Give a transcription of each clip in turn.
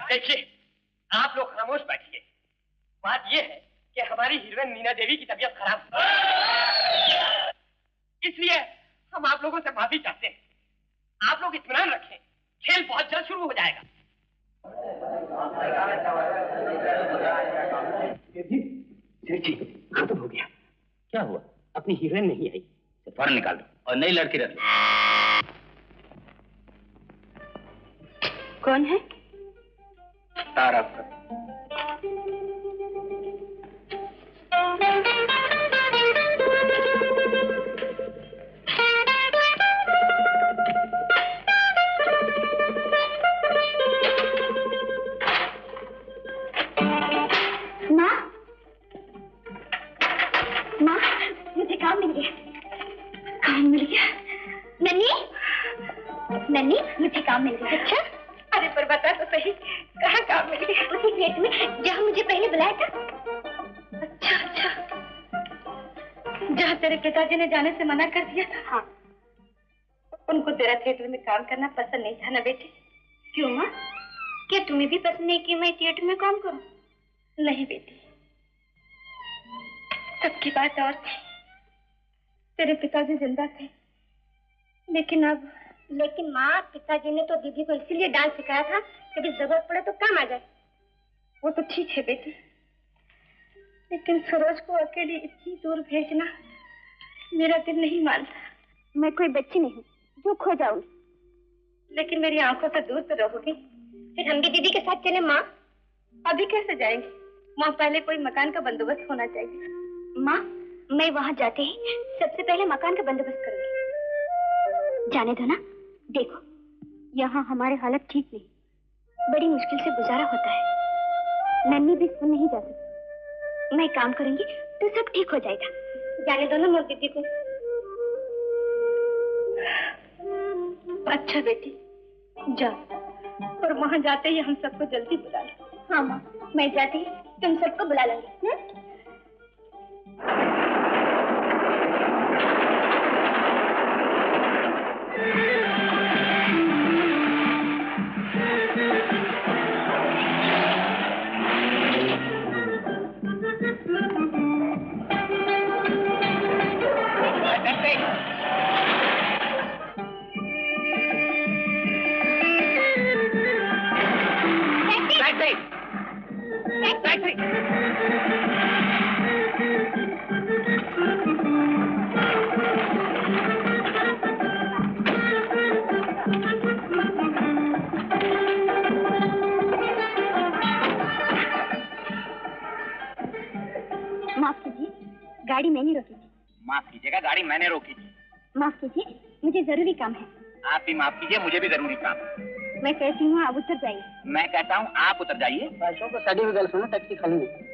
देखिए, आप लोग खामोश बैठिए। बात यह है कि हमारी हीरोइन मीना देवी की तबीयत खराब है, इसलिए हम आप लोगों से माफी चाहते हैं। आप लोग इत्मीनान रखें, खेल बहुत जल्द शुरू हो जाएगा। जी, खत्म हो गया। क्या हुआ? अपनी हीरोइन नहीं आई, तो फौरन निकाल दो और नई लड़की रख लो। कौन है? तारा। माँ, मुझे काम मिल गया। काम मिल गया? नन्नी, नन्नी, मुझे काम मिल गया। अच्छा? अरे पर बता तो सही, कहाँ काम मिल गया? उसी खेत में जहाँ मुझे पहले बुलाया था। अच्छा अच्छा, जहाँ तेरे पिताजी ने जाने से मना कर दिया था। हाँ, उनको तेरा थिएटर में काम करना पसंद नहीं था ना बेटी? क्यों माँ, क्या तुम्हें भी पसंद नहीं कि मैं थिएटर में काम करूं? नहीं बेटी, सबकी बात और थी। तेरे पिताजी जिंदा थे, लेकिन अब। लेकिन माँ, पिताजी ने तो दीदी को इसीलिए डांस सिखाया था, कभी जरूरत पड़े तो काम आ जाए। वो तो ठीक है बेटी, लेकिन सरोज को अकेली इतनी दूर भेजना मेरा दिल नहीं मानता। मैं कोई बच्ची नहीं हूँ जो खो जाऊंगी। लेकिन मेरी आंखों से दूर तो रहोगी। फिर हम भी दीदी के साथ चले माँ। अभी कैसे जाएंगे माँ? पहले कोई मकान का बंदोबस्त होना चाहिए। माँ, मैं वहाँ जाते ही सबसे पहले मकान का बंदोबस्त करूंगी। जाने दो ना। देखो, यहाँ हमारे हालत ठीक नहीं, बड़ी मुश्किल से गुजारा होता है। नन्नी भी सुन नहीं जा सकती। मैं काम करूंगी तो सब ठीक हो जाएगा। जाने दो ना मोर दीदी को। अच्छा बेटी, जाओ, और वहाँ जाते ही हम सबको जल्दी बुला लो। हाँ माँ, मैं जाती ही तुम सबको बुला लूंगी। माफ कीजिए, गाड़ी मैंने रोकी थी। माफ कीजिएगा, गाड़ी मैंने रोकी थी। माफ कीजिए, मुझे जरूरी काम है। आप भी माफ कीजिए, मुझे भी जरूरी काम है। मैं कहती हूँ आप उतर जाइए। मैं कहता हूँ आप उतर जाइए। पैसों को सड़ी हुई गल सुनो, टैक्सी खाली है।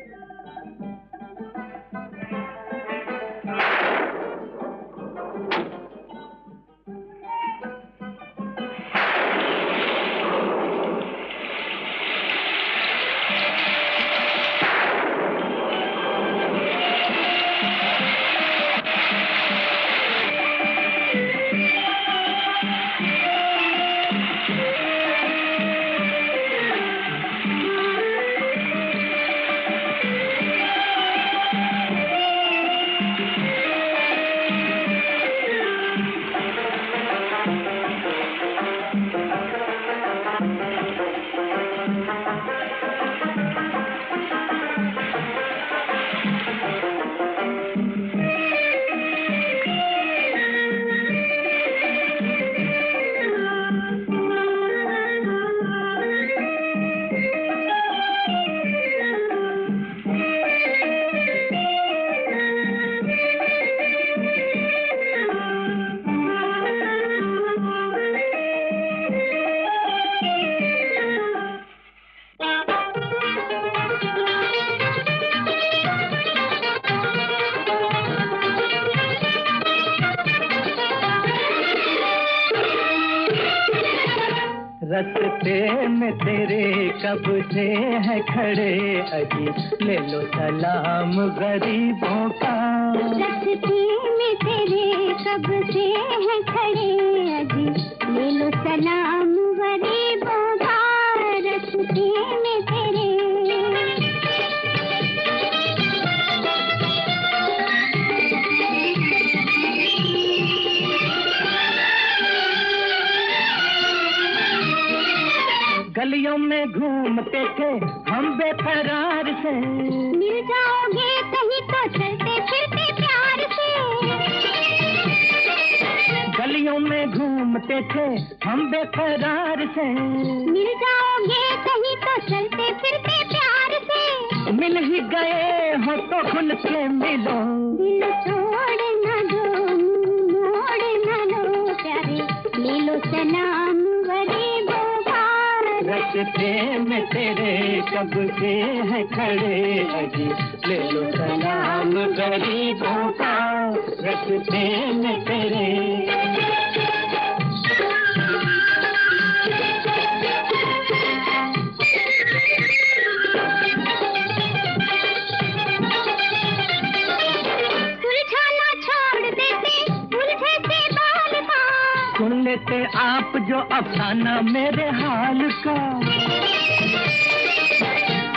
रस्ते में तेरे कब से है खड़े अजी, ले लो सलाम गरीबों का। रस्ते में तेरे कब से है खड़े अजी, ले लो सलाम गरीबों का। रस्ते गलियों में घूमते थे हम बेकरार से, मिल जाओगे कहीं तो चलते फिरते प्यार से। गलियों में घूमते थे हम बेकरार से, मिल जाओगे कहीं तो चलते फिरते प्यार से। मिल ही गए हो तो खुल के मिलो, दिल छोड़ न दो मोड़ न लो प्यारे, ले लो सलाम गरीबों का। रस्ते में तेरे कब से है खड़े अजी, ले लो सलाम गरीबों का। रस्ते में तेरे सुलझाना छोड़ देते उलझे से बाल का, सुन लेते आप जो अफसाना मेरे हाल का।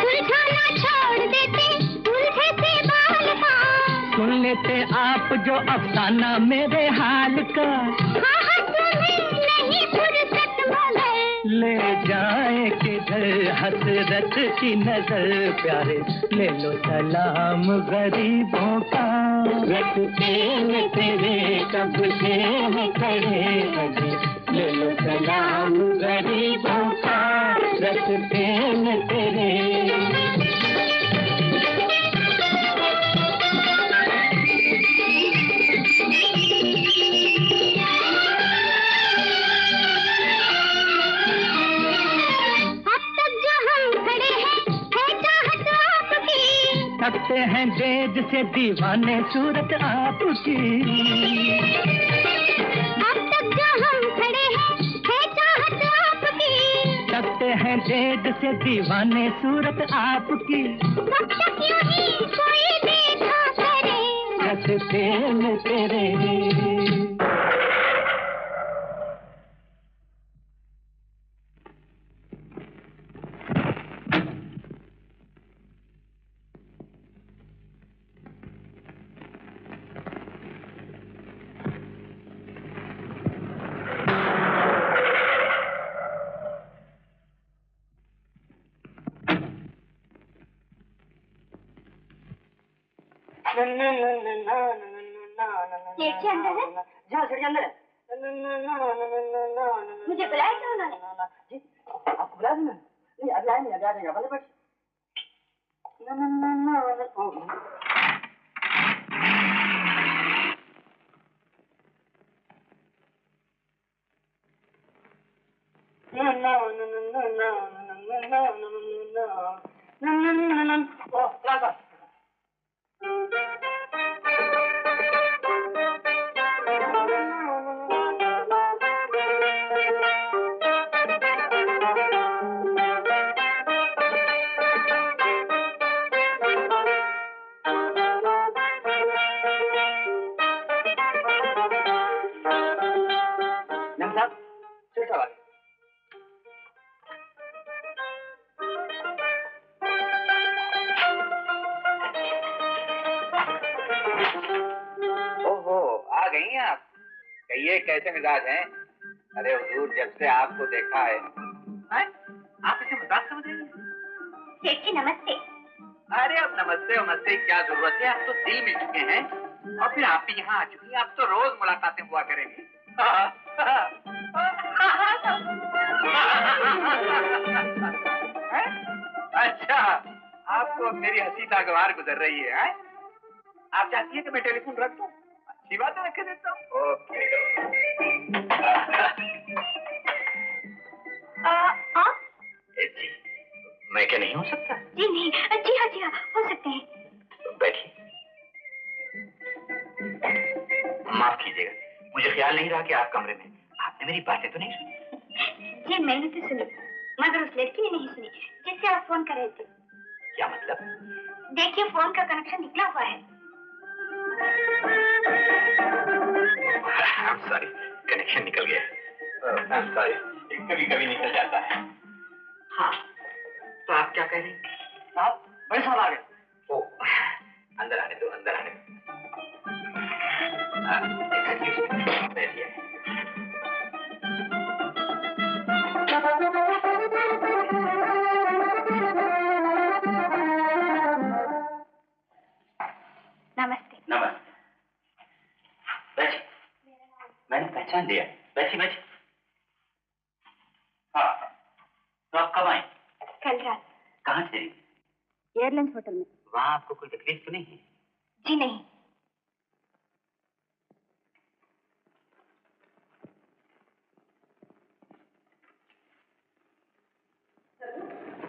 सुलझाना छोड़ देते उलझे से बाल का, सुन लेते आप जो अफसाना मेरे हाल का। हाँ तुम्हें नहीं फुर्सत मगर, ले जाए किधर हसरत की नजर प्यारे, ले लो सलाम गरीबों का। रस्ते में तेरे कब से है खड़े अजी, ले लो सलाम गरीबों का। रस्ते में तेरे सकते हैं डेज से दीवाने सूरत आपकी। अब तक जो हम खड़े हैं है चाहत आपकी। सकते हैं डेज से दीवाने सूरत आपकी। कब तक यूं ही कोई देखा करे, रस्ते में तेरे लेके अंदर है? जहाँ सीढ़ी अंदर है। मुझे बुलाया था उन्होंने? जी आपको बुलाया था मैंने? नहीं अभी आए नहीं, अभी आ जाएगा, भले बैठ। कहिए कैसे मिजाज हैं? अरे हुजूर जब से आपको देखा है। आप इसे मजाक समझ रही हैं? सेठ जी नमस्ते। अरे अब नमस्ते नमस्ते क्या जरूरत है, आप तो दिल मिल चुके हैं और फिर आप भी यहाँ आ चुकी हैं, आप तो रोज मुलाकातें हुआ करेंगी। अच्छा आपको मेरी हंसी नागवार गुजर रही है? आप चाहती हैं कि मैं टेलीफोन रख दूं? अच्छी बात है, रख देता हूँ। ओके आप? जी मैं क्या नहीं हो सकता? जी नहीं, जी हाँ हो सकते हैं। बैठिए। माफ कीजिएगा, मुझे ख्याल नहीं रहा कि आप कमरे में। आपने मेरी बातें तो नहीं सुनी? जी मैंने तो सुनी, मगर उस लड़की ने नहीं सुनी जिससे आप फोन कर रहे थे। क्या मतलब? देखिए फोन का कनेक्शन निकला हुआ है। I'm sorry, कनेक्शन निकल गया। I'm sorry, कभी कभी निकल जाता है। हाँ, तो आप क्या कह रही हैं? साहब बड़े साहब आ गए। ओ, अंदर आने दो, अंदर आने दो। बैठिए। ले आए। बैठी बैठी। हाँ, तो आप कब आए? कल रात। कहाँ से? एयरलाइंस होटल में। वहाँ आपको कोई तकलीफ तो नहीं है? जी नहीं।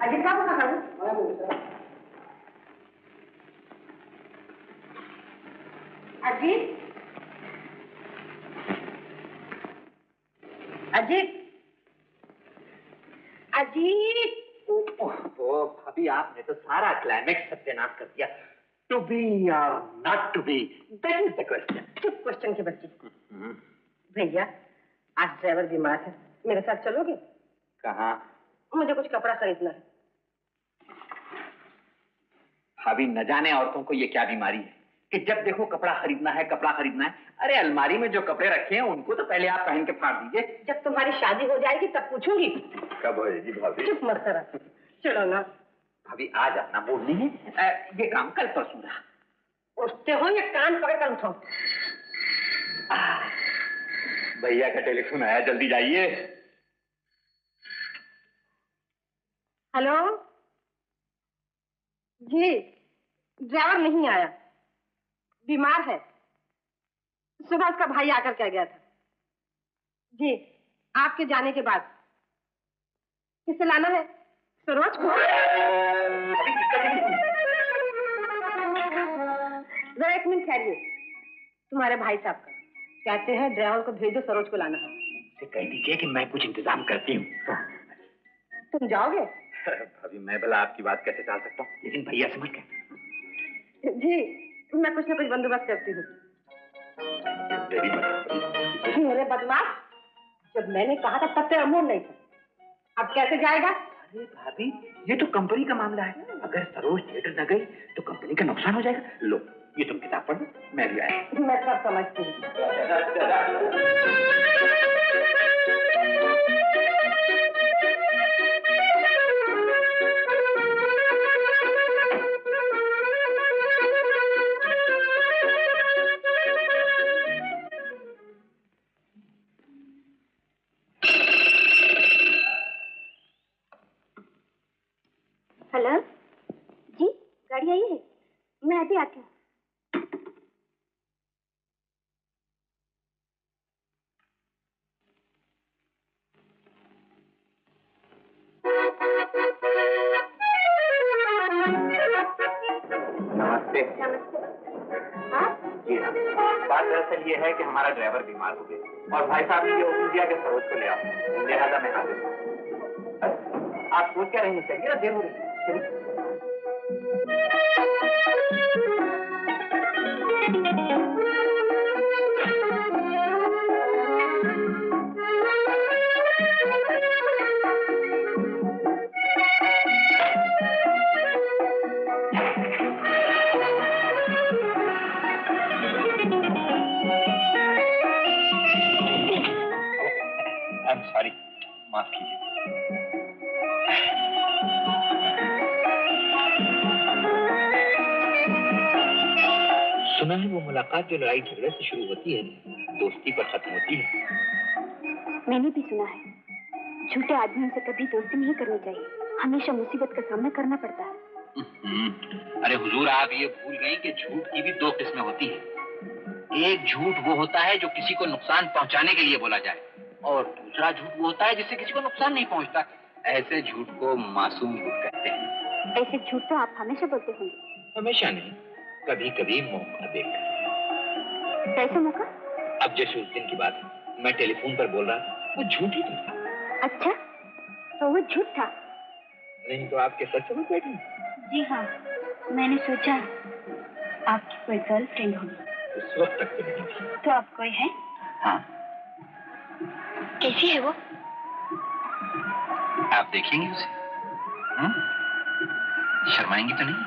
अजीत साहब कहाँ हैं? अजीत, अजीत, अजीत। ओह भाभी, आपने तो सारा क्लाइमेक्स सत्यानाश कर दिया। To be or not to be, that is the question. चुप क्वेश्चन की बच्ची। भैया, आज ड्राइवर बीमार है, मेरे साथ चलोगे? कहाँ? मुझे कुछ कपड़ा खरीदना है। भाभी, न जाने औरतों को ये क्या बीमारी है कि जब देखो कपड़ा खरीदना है, कपड़ा खरीदना है। अरे अलमारी में जो कपड़े रखे हैं उनको तो पहले आप पहन के फाड़ दीजिए। जब तुम्हारी शादी हो जाएगी तब पूछूंगी। कब होएगी भाभी? चुप मत करा, चलो ना। भाभी आज अपना मूड नहीं है, ये काम कल परसों रहा। उठते हो या कान पकड़ कर उठो? भैया का टेलीफोन आया, जल्दी जाइए। हेलो जी, ड्राइवर नहीं आया, बीमार है। सुबह उसका भाई आकर कह गया था। जी, आपके जाने के बाद। किसे लाना है? सरोज को? जरा एक मिनट ठहरिए, तुम्हारे भाई साहब का कहते हैं ड्राइवर को भेजो, सरोज को लाना है। से कह दीजिए कि मैं कुछ इंतजाम करती हूँ। तुम जाओगे? भाभी मैं भला आपकी बात कैसे टाल सकता हूँ, लेकिन भैया से मत कह। जी, मैं कुछ न कुछ बंदोबस्त करती हूँ। मेरे बदमाश, जब मैंने कहा था तब तेरा मूड नहीं था, अब कैसे जाएगा? अरे भाभी, ये तो कंपनी का मामला है। अगर सरोज थिएटर न गई तो कंपनी का नुकसान हो जाएगा। लो, ये तुम किताब पढ़ो, मैं भी आया। मैं सब समझती हूँ। हेलो जी, गाड़ी आई है? मैं अभी आती हूँ। नमस्ते। नमस्ते। हाँ? जी हाँ, बात दरअसल ये है कि हमारा ड्राइवर बीमार हो गया और भाई साहब ने ये हुक्म दिया कि सरोज को ले आओ, लिहाजा मैं हाजिर हूँ। आप सोच क्या रही हैं? चलिए ना, देर हो रही है। चलिए। सॉरी, माफ कीजिए। सुना है वो मुलाकात जो लड़ाई झगड़े से शुरू होती है, दोस्ती पर खत्म होती है। मैंने भी सुना है, झूठे आदमियों से कभी दोस्ती नहीं करनी चाहिए, हमेशा मुसीबत का सामना करना पड़ता है। अरे हुजूर, आप ये भूल गई कि झूठ की भी दो किस्में होती हैं। एक झूठ वो होता है जो किसी को नुकसान पहुंचाने के लिए बोला जाए, और दूसरा झूठ वो होता है जिससे किसी को नुकसान नहीं पहुंचता। ऐसे झूठ को मासूम झूठ कहते हैं। ऐसे झूठ तो आप हमेशा बोलते होंगे। हमेशा नहीं, कभी कभी मौका देखकर। कैसे मौका? अब जैसे उस दिन की बात है, मैं टेलीफोन पर बोल रहा था, वो झूठ ही तो था। अच्छा, तो वो झूठ था? नहीं तो आपके सच समझ बैठी? जी हाँ, मैंने सोचा आपकी कोई गर्लफ्रेंड होगी। उस वक्त तक तो नहीं थी। तो अब कोई है? हाँ। कैसी है वो? आप देखेंगे उसे? शर्माएंगी तो नहीं?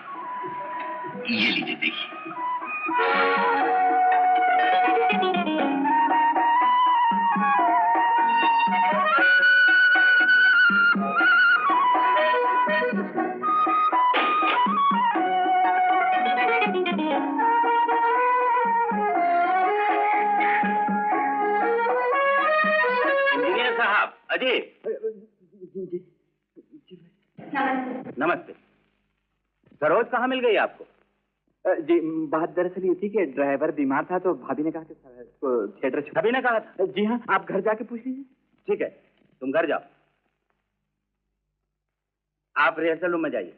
ये लीजिए, देखिए। जी जी जी नमस्ते। नमस्ते। सरोज कहाँ मिल गई आपको? जी बात दरअसल ये थी कि ड्राइवर बीमार था तो भाभी ने कहा कि थिएटर भाभी ने कहा था। जी हाँ, आप घर जाके पूछ लीजिए। ठीक है, तुम घर जाओ, आप रिहर्सल रूम में जाइए।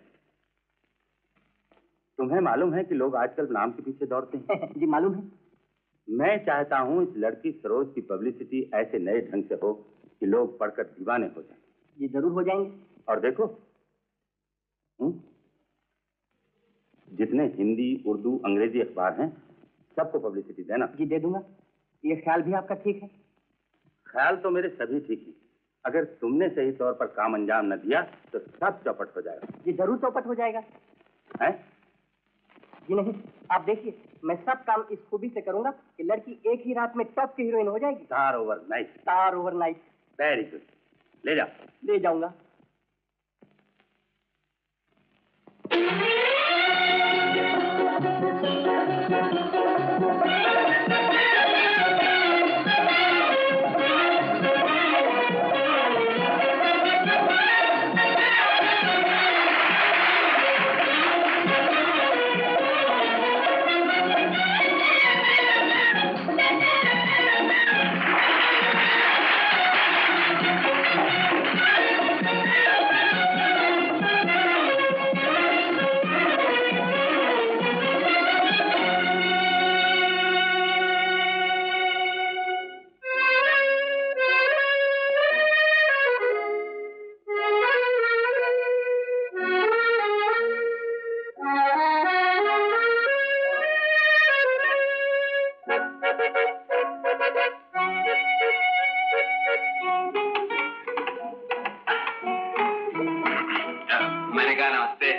तुम्हें मालूम है कि लोग आजकल नाम के पीछे दौड़ते हैं? जी मालूम है। मैं चाहता हूँ इस लड़की सरोज की पब्लिसिटी ऐसे नए ढंग से हो कि लोग पढ़कर दीवाने हो जाएं। ये जरूर हो जाएंगे। और देखो, जितने हिंदी, उर्दू, अंग्रेजी अखबार हैं, सबको पब्लिसिटी देना। जी दे दूंगा। ये ख्याल भी आपका ठीक है? ख्याल तो मेरे सभी ठीक है। अगर तुमने सही तौर पर काम अंजाम न दिया तो सब चौपट हो जाएगा। जी जरूर चौपट हो जाएगा। है? जी नहीं, आप देखिए, मैं सब काम इस खूबी से करूंगा कि लड़की एक ही रात में टॉप की हीरोइन हो जाएगी। Star overnight. Star overnight. Very good, ले जाओ। ले जाऊंगा। मैंने कहा नमस्ते।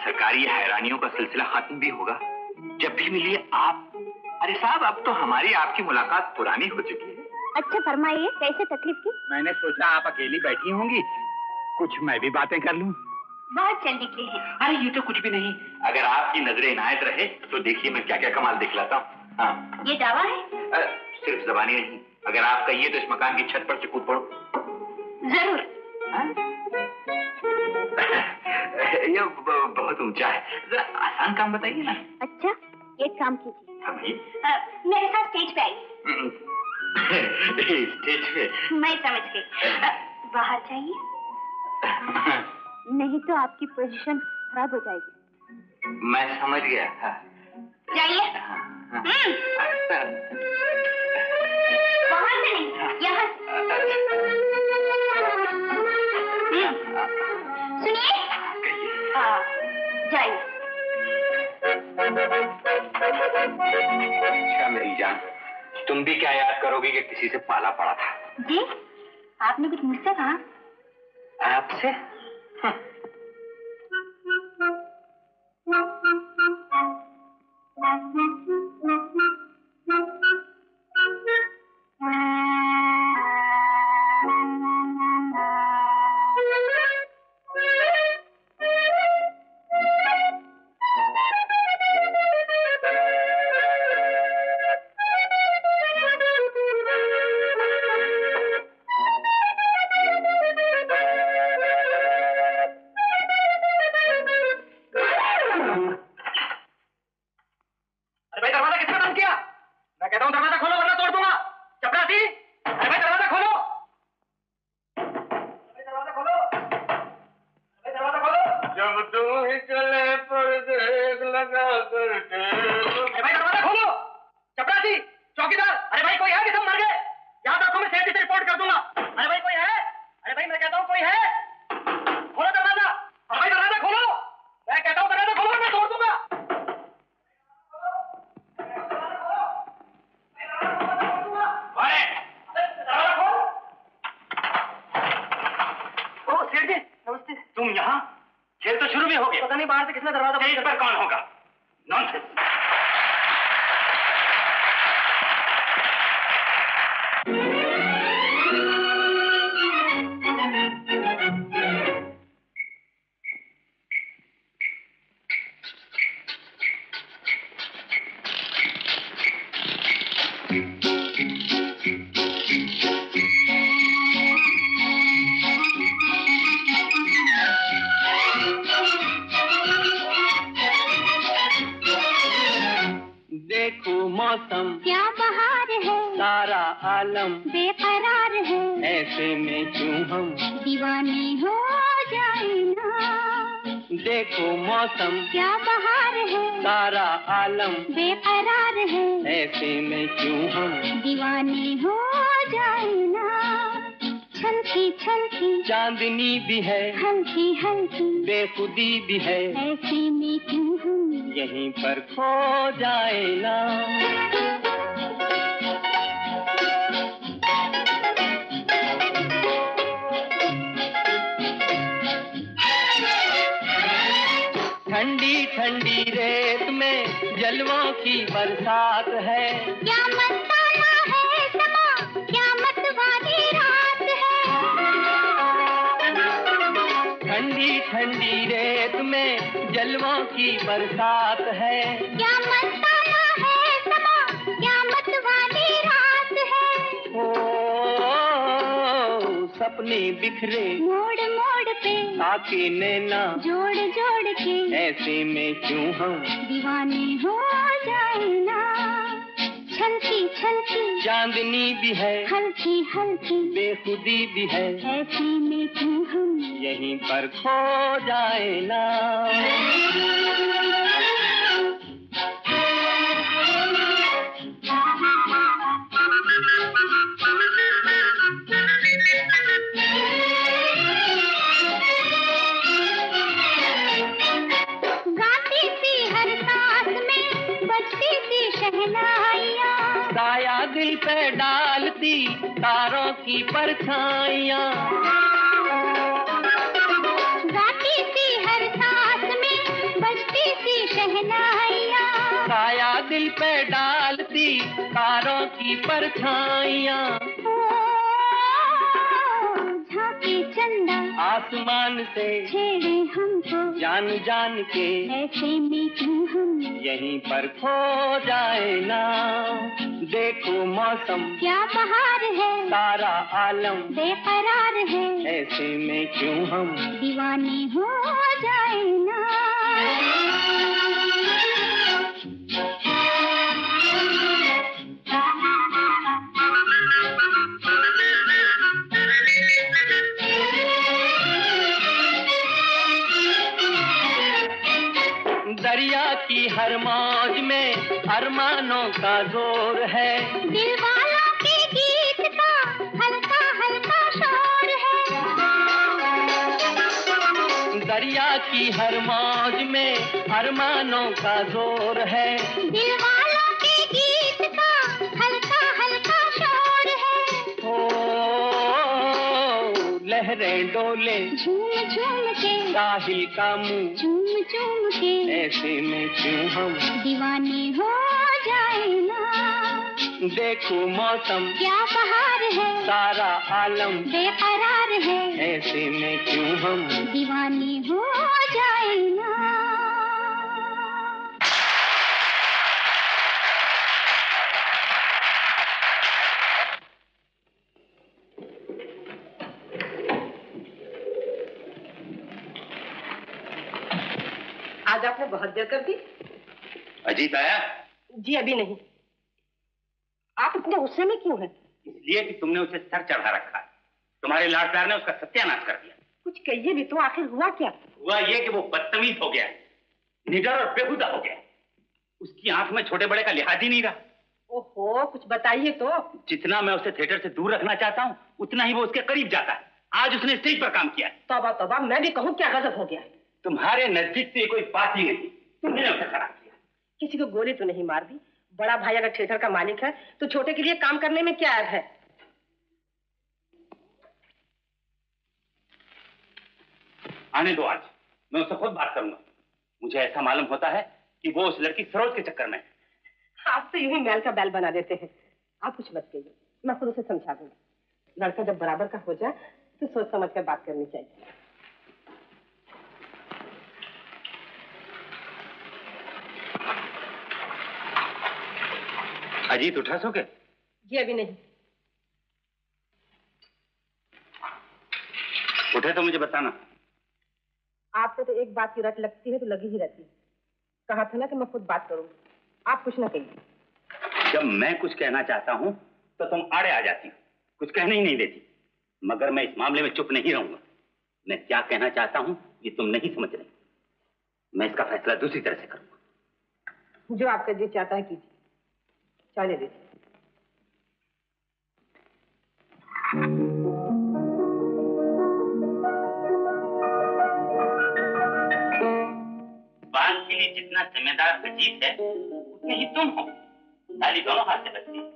सरकारी हैरानियों का सिलसिला खत्म भी होगा। जब भी मिलिए आप। अरे साहब, अब तो हमारी आपकी मुलाकात पुरानी हो चुकी है। अच्छा फरमाइए, कैसे तकलीफ की? मैंने सोचा आप अकेली बैठी होंगी, कुछ मैं भी बातें कर लूं। बहुत चल निकले हैं। अरे ये तो कुछ भी नहीं। अगर आपकी नजरें इनायत रहे तो देखिए मैं क्या क्या कमाल दिखलाता हूँ। हाँ, ये दावा है? सिर्फ जबानी नहीं, अगर आप कहिए तो इस मकान की छत पर से कूद पड़ो। जरूर। ये बहुत ऊंचा है, जरा आसान काम बताइए ना। अच्छा, एक काम कीजिए, समझिए। मेरे साथ स्टेज पे आइए। स्टेज पे? मैं समझ गई। बाहर जाइए, नहीं तो आपकी पोजीशन खराब हो जाएगी। मैं समझ गया। जाइए। वहां से नहीं, यहाँ सुनिए। जाइए। अच्छा मेरी जान, तुम भी क्या याद करोगी कि किसी से पाला पड़ा था? जी, आपने कुछ मुझसे कहा? आपसे? तुम यहाँ? खेल तो शुरू भी हो गया। पता नहीं बाहर से किसने दरवाजा बंद कर दिया। कौन होगा? नॉनसेंस। आलम बेकरार है, ऐसे में क्यों हम दीवाने हो जाए ना। देखो मौसम क्या बहार है, सारा आलम बेकरार है, ऐसे में क्यों हम दीवाने हो जाए ना। छलकी छलकी चांदनी भी है, हल्की हल्की बेखुदी भी है, ऐसे में क्यों हम यहीं पर खो जाए ना। ठंडी ठंडी रेत में जलवों की बरसात है, क्या मस्ताना है समा, क्या मतवाली रात है। ठंडी ठंडी रेत में जलवों की बरसात है, क्या मस्ताना है समा, क्या मतवाली रात है। ओ सपने बिखरे मोड़ मोड़ पे आके नैना जोड़ जोड़ के ऐसे में क्यों हम दीवाने हो जाए ना। छलकी छलकी चांदनी भी है, हल्की हल्की बेखुदी भी है, ऐसे में क्यों हम यहीं पर खो जाए ना। गाती सी हर सांस में बजती सी शहनाइयाँ, साया दिल पे डालती तारों की परछाइयाँ, गाती सी हर सांस में बजती सी शहनाइयाँ। साया दिल पे डालती तारों की परछाइयाँ, झांकी चंदा आसमान से छेड़े हमको जान जान के ऐसे में क्यों हम यहीं पर खो जाए ना। देखो मौसम क्या बहार है, सारा आलम बेकरार है, ऐसे में क्यों हम दीवाने हो जाए ना। दरिया की हर मौज में अरमानों का जोर है, दिल वालों के गीत का हल्का हल्का शोर है। दरिया की हर मौज में अरमानों का जोर है, दिल वालों के गीत का हल्का हल्का शोर है। ओ लहरें डोले झूम झूम के साहिल का मुंह झूम झूम के ऐसे में क्यों हम दीवाने हो जाए ना। देखो मौसम क्या बहार है, सारा आलम बेकरार है, ऐसे में क्यों हम दीवाने हो जाए ना। आज आपने बहुत देर कर दी। अजीत आया? जी अभी नहीं। आप इतने गुस्से में क्यों हैं? इसलिए कि तुमने उसे सर चढ़ा रखा है। तुम्हारे लाड प्यार ने उसका सत्यानाश कर दिया। कुछ कहिए भी तो, आखिर हुआ क्या? हुआ ये कि वो बदतमीज हो गया, निडर और बेहुदा हो गया। उसकी आंख में छोटे बड़े का लिहाज ही नहीं रहा। ओहो, कुछ बताइए तो। जितना मैं उसे थिएटर से दूर रखना चाहता हूँ, उतना ही वो उसके करीब जाता है। आज उसने स्टेज पर काम किया। तौबा तौबा, मैं भी कहूँ क्या गजब हो गया। तुम्हारे नजदीक से कोई बात ही नहीं, तुमने उसे खराब किया। किसी को गोली तो नहीं मार दी। बड़ा भाई अगर थिएटर का मालिक है तो छोटे के लिए काम करने में क्या ऐब है? आने दो, आज मैं उससे खुद बात करूंगा। मुझे ऐसा मालूम होता है कि वो उस लड़की सरोज के चक्कर में है। आप तो यूं ही मैल का बैल बना देते हैं। आप कुछ मत कहिए, मैं खुद उसे समझा दूंगी। लड़का जब बराबर का हो जाए तो सोच समझ कर बात करनी चाहिए। अजीत उठा सोके? जी अभी नहीं। उठे तो मुझे बताना। आपको तो एक बात की रट लगती है तो लगी ही रहती है। कहा था ना कि मैं खुद बात करूंगी। आप कुछ ना कहिए। जब मैं कुछ कहना चाहता हूं तो तुम आड़े आ जाती हो, कुछ कहने ही नहीं देती। मगर मैं इस मामले में चुप नहीं रहूंगा। मैं क्या कहना चाहता हूं ये तुम नहीं समझ रही। मैं इसका फैसला दूसरी तरह से करूंगा। जो आपका जी चाहता है कीजिए, चले दीजिए। बांध के लिए जितना जिम्मेदार अजीत है उतने ही तुम हो। ताली दोनों हाथ से बचती है।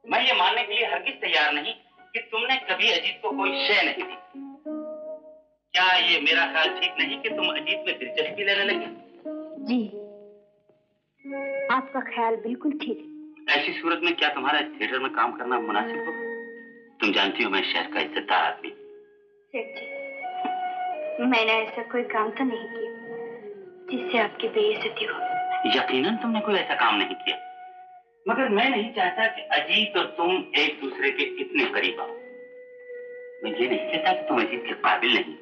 मैं ये मानने के लिए हरगिज तैयार नहीं कि तुमने कभी अजीत को कोई शय नहीं दी। क्या ये मेरा ख्याल ठीक नहीं कि तुम अजीत में दिलचस्पी लेने लगी? जी, आपका ख्याल बिल्कुल ठीक है। ऐसी सूरत में क्या तुम्हारा इस थिएटर में काम करना मुनासिब होगा? तुम जानती हो मैं शहर का इज्जतदार आदमी। सेठ जी, मैंने ऐसा कोई काम तो नहीं किया जिससे आपकी बेइज्जती हो। यकीनन तुमने कोई ऐसा काम नहीं किया, मगर मैं नहीं चाहता कि अजीत और तुम एक दूसरे के इतने करीब आओ। मैं ये नहीं कहता कि तुम अजीत के काबिल नहीं।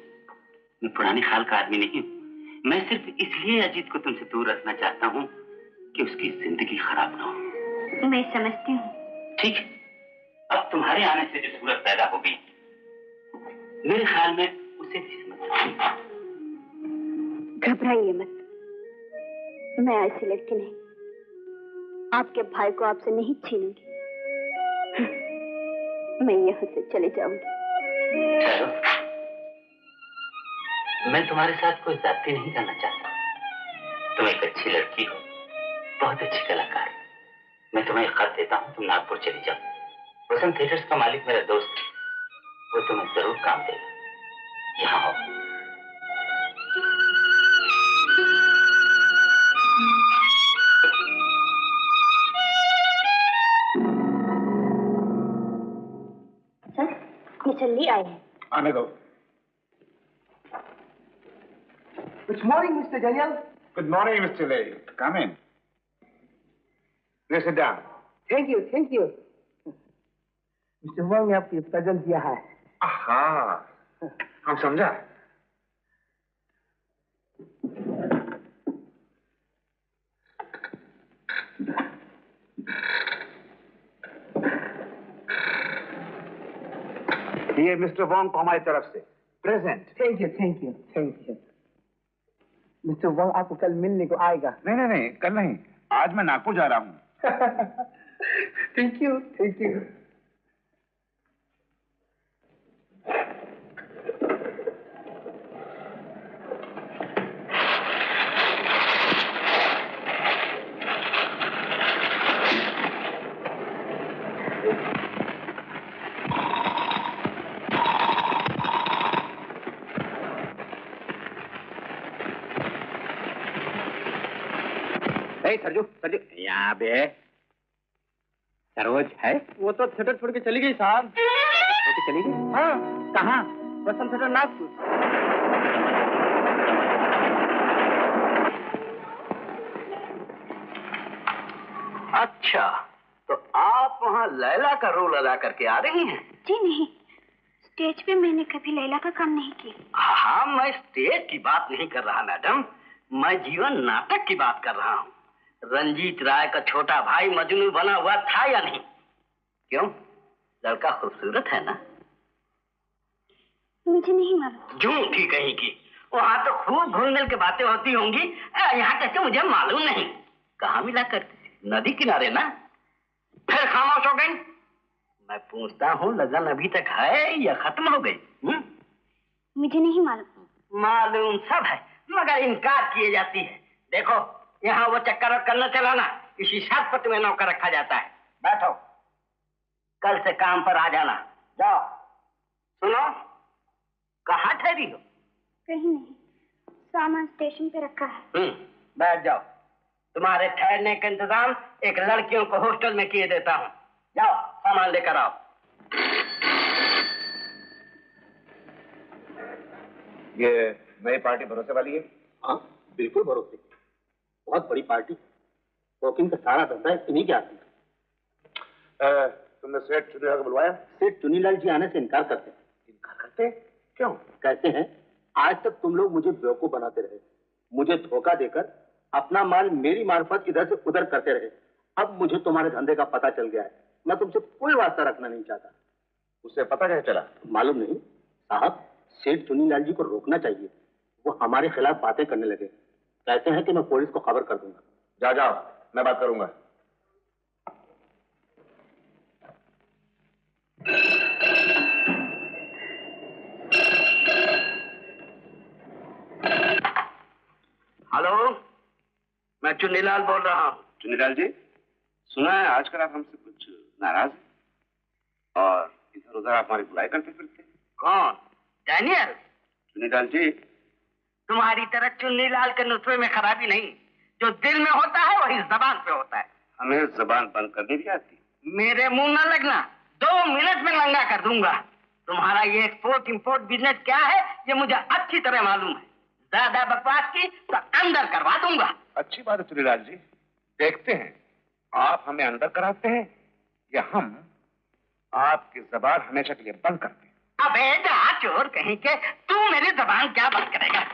मैं पुरानी खाल का आदमी नहीं हूं। मैं सिर्फ इसलिए अजीत को तुमसे दूर रखना चाहता हूं कि उसकी जिंदगी खराब ना हो। मैं समझती हूँ। ठीक है, अब तुम्हारे आने से जो सूरत पैदा हो गई, मेरे ख्याल में उसे भी समझ। घबराइए मत, मैं ऐसी लड़की नहीं। आपके भाई को आपसे नहीं छीनूंगी। मैं यहाँ से चले जाऊंगी। मैं तुम्हारे साथ कोई जाति नहीं करना चाहता। तुम एक अच्छी लड़की हो, बहुत अच्छी कलाकार। मैं तुम्हें एक खत देता हूँ, तुम नागपुर चली जाओ। वसंत थिएटर्स का मालिक मेरा दोस्त है, वो तुम्हें जरूर काम देगा। यहाँ आओ। सर, मिस्टर ली आए हैं। आने दो। Good morning, Mr. Daniel. Good morning, Mr. Lay. Come in. Please sit down. Thank you, thank you. Mr. Wang ने आपकी प्रेजेंट दिया है। हाँ, हम समझा। ये मिस्टर वॉन्ग को हमारी तरफ से present. Thank you, thank you, thank you. Mister Wang आपको कल मिलने को आएगा। नहीं, कल नहीं, आज मैं नागपुर जा रहा हूँ। Thank you, thank you. Sarju, यहाँ पे सरोज है? वो तो थिएटर छोड़ के चली गई साहब। छोड़ के चली गई? हाँ। कहाँ? वसंत थिएटर नागपुर। अच्छा, तो आप वहाँ लैला का रोल अदा करके आ रही हैं? जी नहीं, स्टेज पे मैंने कभी लैला का काम नहीं किया। हाँ, मैं स्टेज की बात नहीं कर रहा मैडम, मैं जीवन नाटक की बात कर रहा हूँ। रंजीत राय का छोटा भाई मजनू बना हुआ था या नहीं? क्यों, लड़का खूबसूरत है ना? मुझे नहीं मालूम। झूठी कहीं की, वहाँ तो खूब घुल मिल के बातें होती होंगी। यहाँ कैसे मुझे मालूम नहीं। कहाँ मिला करती? नदी किनारे ना? फिर खामोश हो गई? मैं पूछता हूँ, लगन अभी तक है या खत्म हो गई? मुझे नहीं मालूम। मालूम सब है, मगर इनकार किए जाती है। देखो, यहाँ वो चक्कर वक्कर न चलाना, इसी शर्त पर तुम्हें नौकर रखा जाता है। बैठो, कल से काम पर आ जाना। जाओ। सुनो, कहाँ ठहरी हो? कहीं नहीं, सामान स्टेशन पे रखा है। बैठ जाओ। तुम्हारे ठहरने का इंतजाम एक लड़कियों को हॉस्टल में किए देता हूँ। जाओ, सामान लेकर आओ। ये नई पार्टी भरोसे वाली है? हाँ, बिल्कुल भरोसे की। बहुत बड़ी पार्टी। वॉकिंग का सारा धंधा इन्हीं के आती है। तुमने सेठ चुनीलाल को बुलवाया? सेठ चुनीलाल जी आने से इनकार करते हैं। इनकार करते? क्यों? कहते हैं, आज तक तुम लोग मुझे बेवकूफ बनाते रहे, मुझे धोखा देकर अपना माल मेरी मार्फत इधर से उधर करते रहे। अब मुझे तुम्हारे धंधे का पता चल गया है, मैं तुमसे कोई वास्ता रखना नहीं चाहता। उससे पता कैसे चला? मालूम नहीं साहब, सेठ चुनीलाल जी को रोकना चाहिए, वो हमारे खिलाफ बातें करने लगे। कहते हैं कि मैं पुलिस को खबर कर दूंगा। जा जाओ, मैं बात करूंगा। हेलो, मैं चुनीलाल बोल रहा हूँ। चुनीलाल जी, सुना है आजकल आप हमसे कुछ नाराज हैं और इधर उधर आप हमारी बुराई करते फिरते। कौन? डैनियल? चुनीलाल जी, तुम्हारी तरह चुन्नीलाल के नुस्खे में खराबी नहीं। जो दिल में होता है वही जबान पे होता है। हमें जबान बंद करनी भी आती। मेरे मुंह न लगना, 2 मिनट में लंगा कर दूंगा। तुम्हारा ये एक्सपोर्ट इंपोर्ट बिजनेस क्या है ये मुझे अच्छी तरह मालूम है। ज्यादा बकवास की तो अंदर करवा दूंगा। अच्छी बात है चुनीलाल जी, देखते हैं आप हमें अंदर कराते हैं या हम आपकी जबान हमेशा के लिए बंद करते हैं। अबे जा चोर कहीं के, तू मेरी जबान क्या बंद करेगा?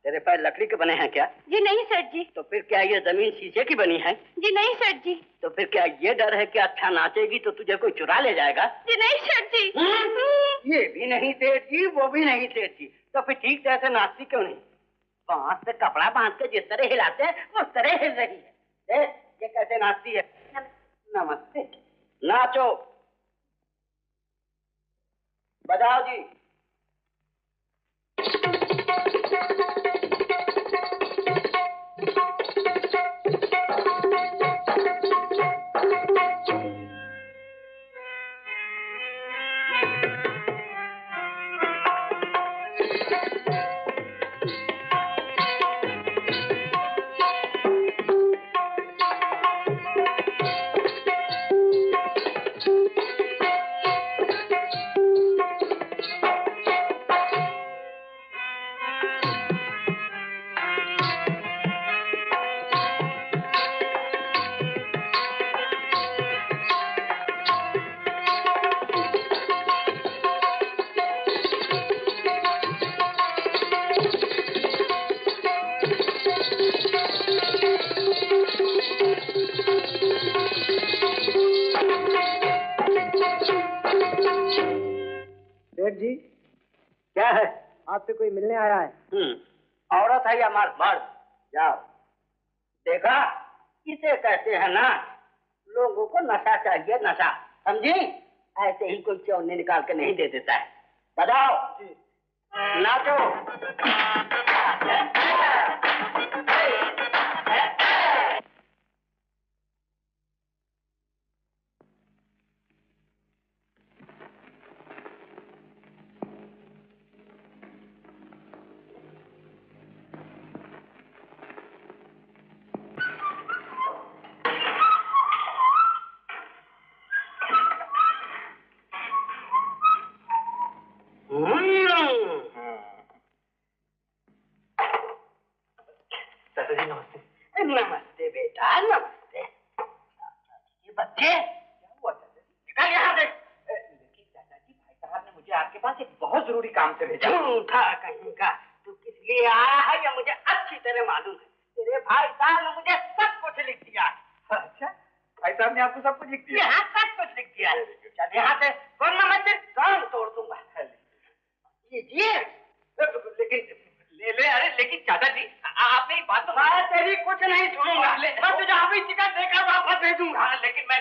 तेरे पैर लकड़ी के बने हैं क्या? जी नहीं सेठ जी। तो फिर क्या ये जमीन शीशे की बनी है? जी नहीं सेठ जी। तो फिर क्या ये डर है कि अच्छा नाचेगी तो तुझे कोई चुरा ले जाएगा? जी नहीं सेठ जी। ये भी नहीं सेठ जी, वो भी नहीं सेठ जी, तो फिर ठीक जैसे नाचती क्यों नहीं? बांस से कपड़ा बांध के जिस तरह हिलाते हैं उस तरह हिल रही है। देख ये कैसे नाचती है। नमस्ते। नाचो, बजाओ जी। जी क्या है? आपसे कोई मिलने आया है? औरत है या मर्द? मर्द। जाओ। देखा, इसे कहते हैं ना, लोगों को नशा चाहिए, नशा, समझी? ऐसे ही कोई चौने निकाल के नहीं दे देता है। बताओ। नाचो। नमस्ते बेटा, नमस्ते। ये बच्चे क्या हुआ? निकल यहाँ से। लेकिन दादाजी, भाई साहब ने मुझे आपके पास एक बहुत जरूरी काम से भेजा। झूठा कहीं का, तू किस लिए आया है ये मुझे अच्छी तरह मालूम है। तेरे भाई साहब ने मुझे सब कुछ लिख दिया। अच्छा, भाई साहब ने आपको सब कुछ लिख दिया? हाँ, सब कुछ लिख दिया। चल यहाँ से, वरना मैं तेरे कान तोड़ दूंगा। लीजिए। लेकिन ले। अरे लेकिन दादाजी, आप मेरी बात तो। मैं तेरी कुछ नहीं सुनूंगा। मैं तुझे अभी टिकट देकर वापस भेजूंगा। लेकिन मैं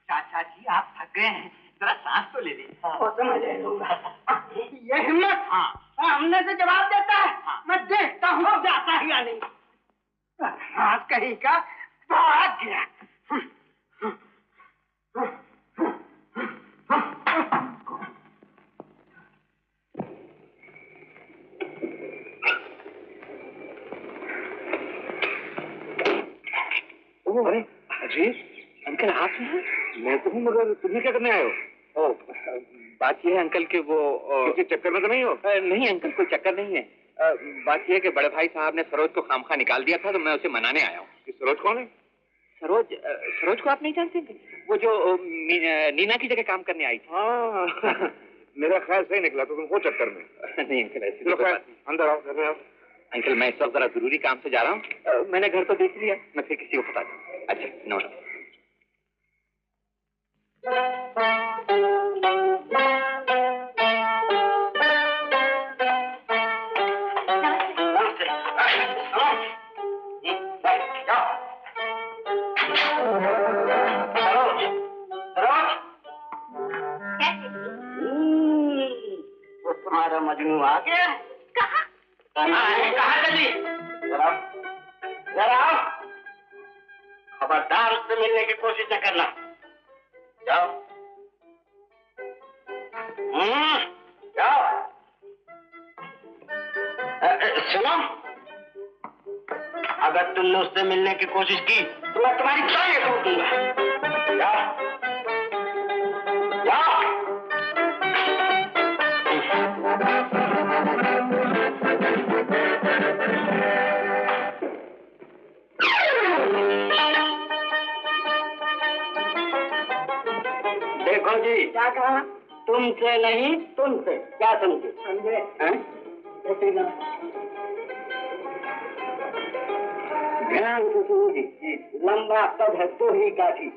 चाचा जी, आप थक गए हैं जरा सांस तो ले ली। वो तो मैं ले लूंगा। ये हिम्मत हमने से जवाब देता है। मैं देखता हूँ जाता है या नहीं। हाथ कहीं का भाग गया। अरे अजी, अंकल आप हैं? मैं तो हूँ, मगर तुम्हें क्या करने आए हो? बात यह है अंकल के वो किसी चक्कर में तो नहीं हो? नहीं अंकल, कोई चक्कर नहीं है। बात यह है कि बड़े भाई साहब ने सरोज को खामखा निकाल दिया था, तो मैं उसे मनाने आया हूँ। सरोज कौन है? सरोज को आप नहीं जानते? वो जो नीना की जगह काम करने आई थी। हाँ मेरा ख्याल सही निकला, तो तुम हो चक्कर में। नहीं अंकल, ऐसी चलो खैर, अंदर आओ, घर में आओ। अंकल मैं इस वक्त जरा जरूरी काम से जा रहा हूँ। मैंने घर तो देख लिया, मैं फिर किसी को बता दूँ। अच्छा नमस्ते। तुम्हारा मजनू आ गया? कहाँ चली? जरा खबरदार उससे मिलने की कोशिश न करना। जाओ जाओ। सुनो, अगर तुमने उससे मिलने की कोशिश की तो मैं तुम्हारी टांगें तोड़ दूंगा। जाओ जाओ। देखो जी, क्या कहा? तुमसे नहीं तुमसे, क्या समझे? समझे? ध्यान से सुनो जी। लंबा कद है तो ही काठी,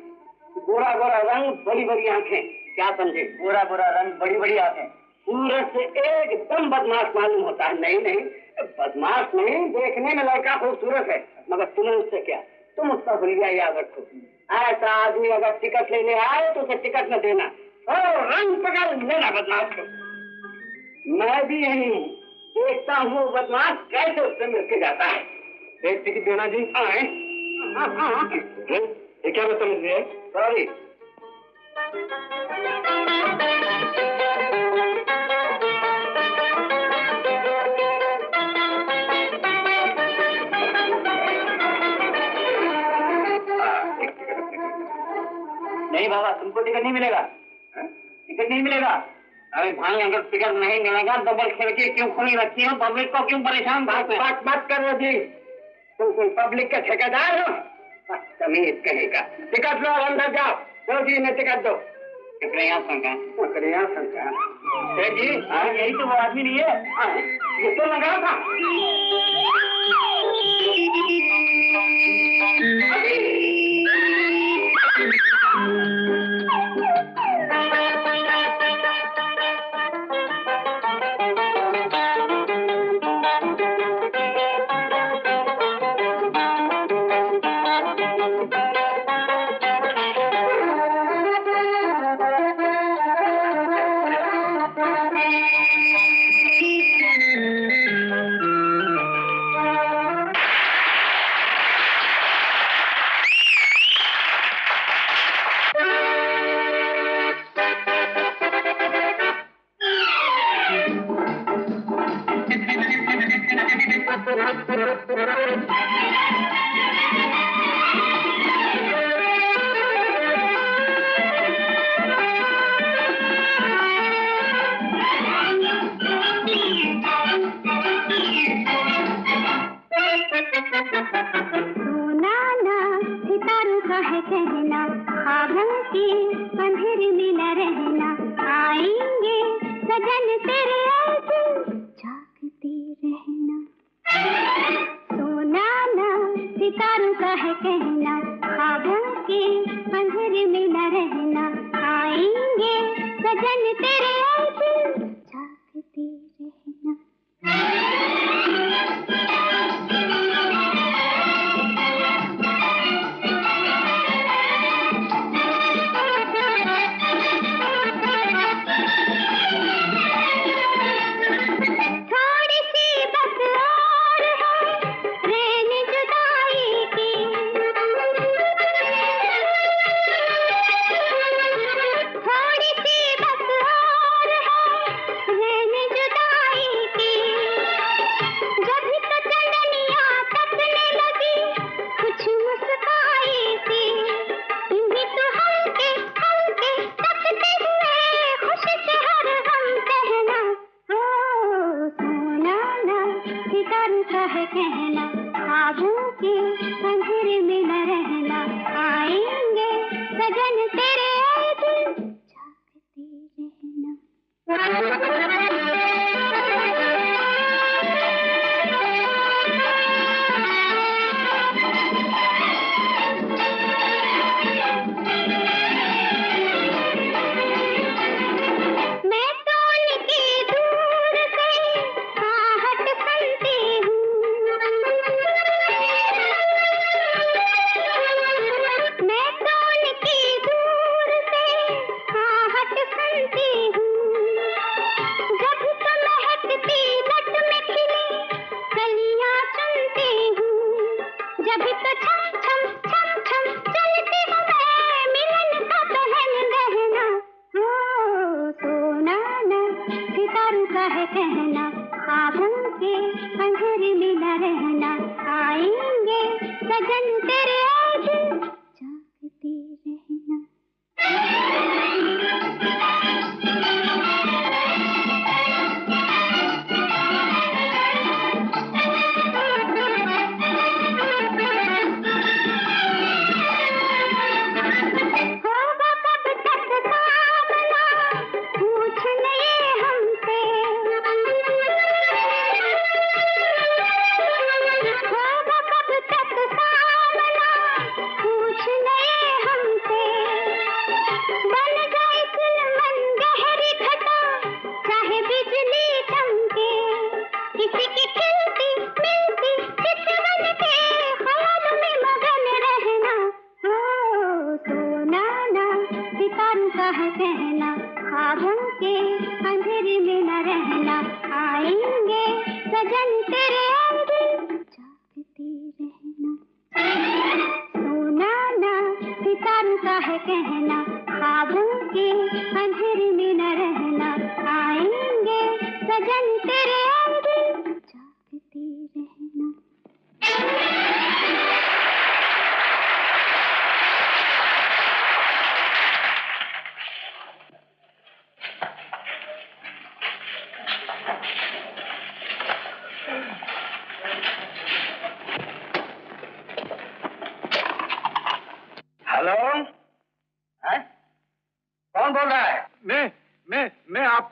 गोरा गोरा रंग, बड़ी बड़ी आंखें, क्या समझे? गोरा गोरा रंग, बड़ी बड़ी आंखें, सूरत से एकदम बदमाश मालूम होता है। नहीं नहीं, बदमाश नहीं, देखने में लड़का खूबसूरत है, मगर तुम्हें उससे क्या, तुम उसका हुलिया याद रखो। ऐसा आदमी अगर टिकट लेने आए तो उसे टिकट न देना और रंग पकड़ लेना बदमाश को। मैं भी यही हूँ, देखता हूँ वो बदमाश कैसे उससे मिलके जाता है। एक टिकट देना जी। ये क्या बदतमीजी है? सॉरी। नहीं बाबा, तुमको टिकट नहीं मिलेगा। टिकट नहीं मिलेगा? अरे भाई, अगर टिकट नहीं मिलेगा तो बल खिड़की क्यों खुली रखी हो? पब्लिक को क्यों परेशान? बात मत करो जी, तुम कोई पब्लिक का ठेकेदार हो? तमीज कहेगा। टिकट लो, अंदर जाओ। दो जी ने टिकट दो। ककड़िया संख्या जी, यही तो वो आदमी नहीं है? ये तो लगा था। सितारों का है कहना, ख्वाबों के अंधेरे में न रहना, आएंगे सजन तेरे दिन, जागते रहना।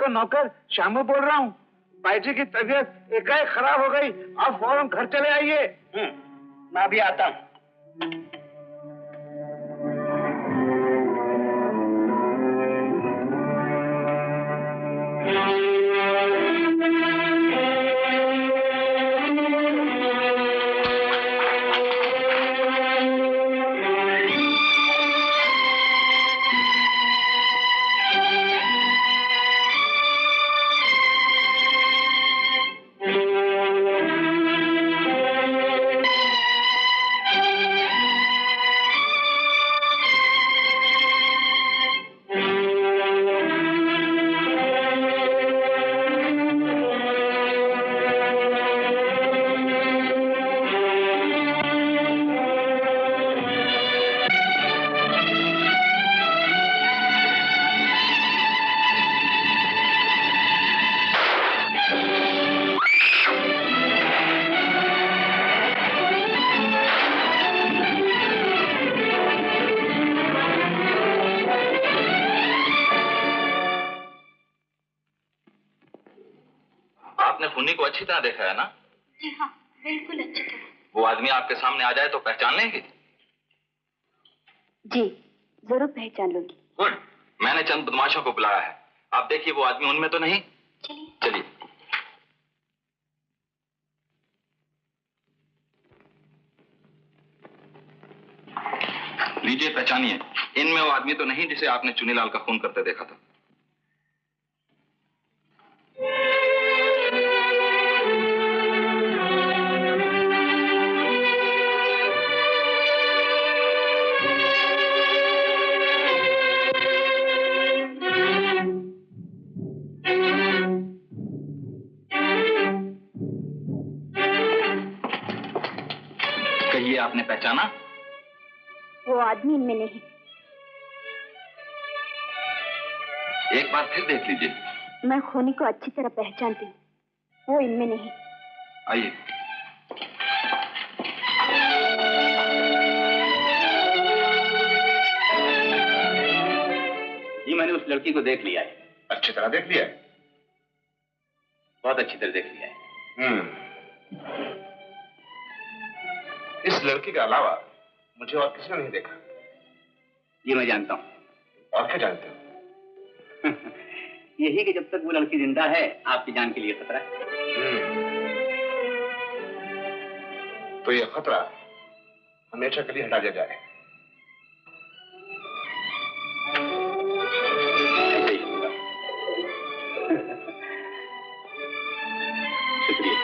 नौकर श्यामू बोल रहा हूँ। भाई जी की तबीयत एकाएक खराब हो गई, आप फौरन घर चले आइए। मैं भी आता हूँ। अच्छी तरह देखा है ना? जी हाँ, बिल्कुल अच्छी तरह। वो आदमी आपके सामने आ जाए तो पहचान लेंगे? जी, जरूर पहचान लूंगी। गुड, मैंने चंद बदमाशों को बुलाया है। आप देखिए वो आदमी उनमें तो नहीं? चलिए। चलिए। लीजिए पहचानिए, इनमें वो आदमी तो नहीं जिसे आपने चुनीलाल का खून करते देखा था? कहिए, आपने पहचाना? वो आदमी इनमें नहीं। एक बार फिर देख लीजिए। मैं खूनी को अच्छी तरह पहचानती हूँ, वो इनमें नहीं। आइए। जी मैंने उस लड़की को देख लिया है। अच्छी तरह देख लिया है? बहुत अच्छी तरह देख लिया है। इस लड़की के अलावा मुझे और किसी ने नहीं देखा। ये मैं जानता हूँ। और क्या जानते हो? यही कि जब तक वो लड़की जिंदा है आपकी जान के लिए खतरा है। तो ये खतरा हमेशा के लिए हटा दिया जाए। शुक्रिया।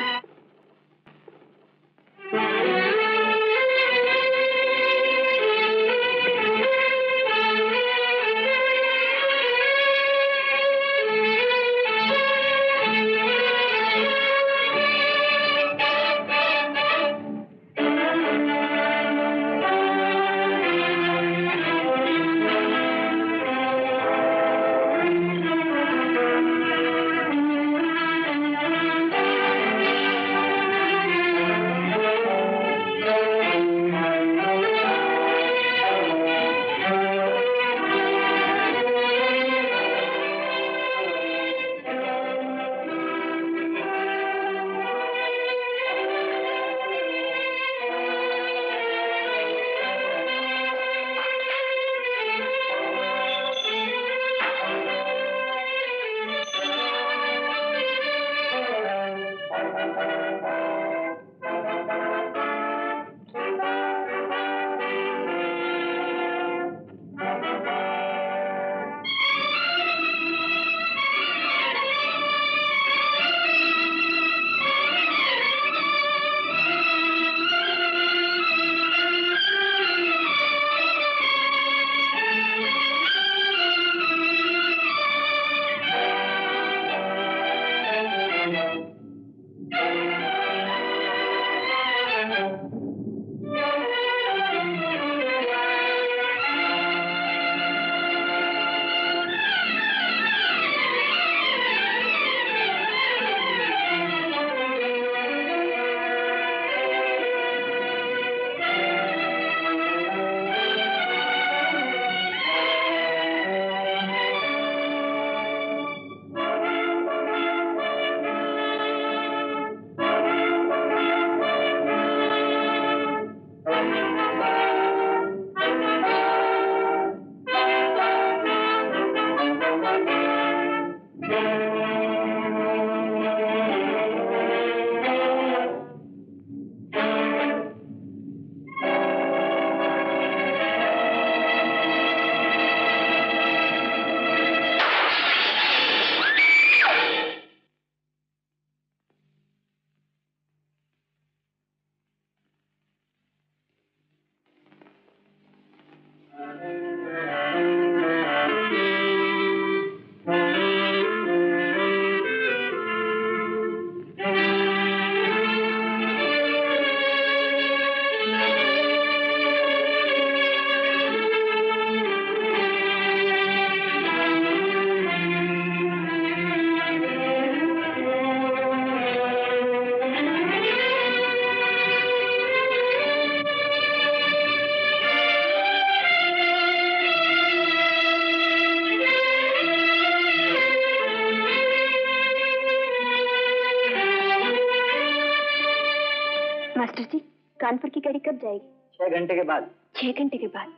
मास्टर जी, कानपुर की गाड़ी कब जाएगी? 6 घंटे के बाद। 6 घंटे के बाद?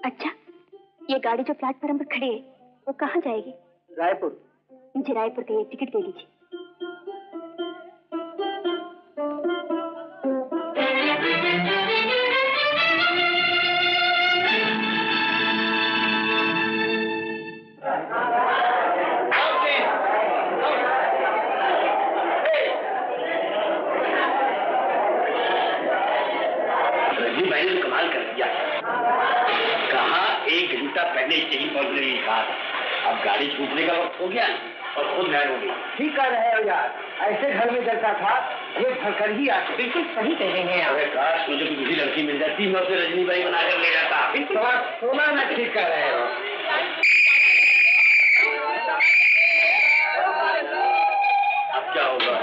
अच्छा, ये गाड़ी जो प्लेटफॉर्म पर खड़ी है, वो कहाँ जाएगी? रायपुर। मुझे रायपुर का एक टिकट दे दीजिए। मैंने तो कमाल कर दिया। कहा 1 घंटा पहले यही पहुंचने की कहा। अब गाड़ी छूटने का वक्त हो गया और खुद नहर हो गई। ठीक कर रहे हो यार, ऐसे घर में जैसा था ये भरकर ही आते। बिल्कुल सही कह रहे हैं आप। काश मुझे किसी लड़की मिल जाती, मैं उसे रजनीबाई बनाकर ले जाता। बिल्कुल सोना में ठीक कर रहे हो। अब क्या होगा?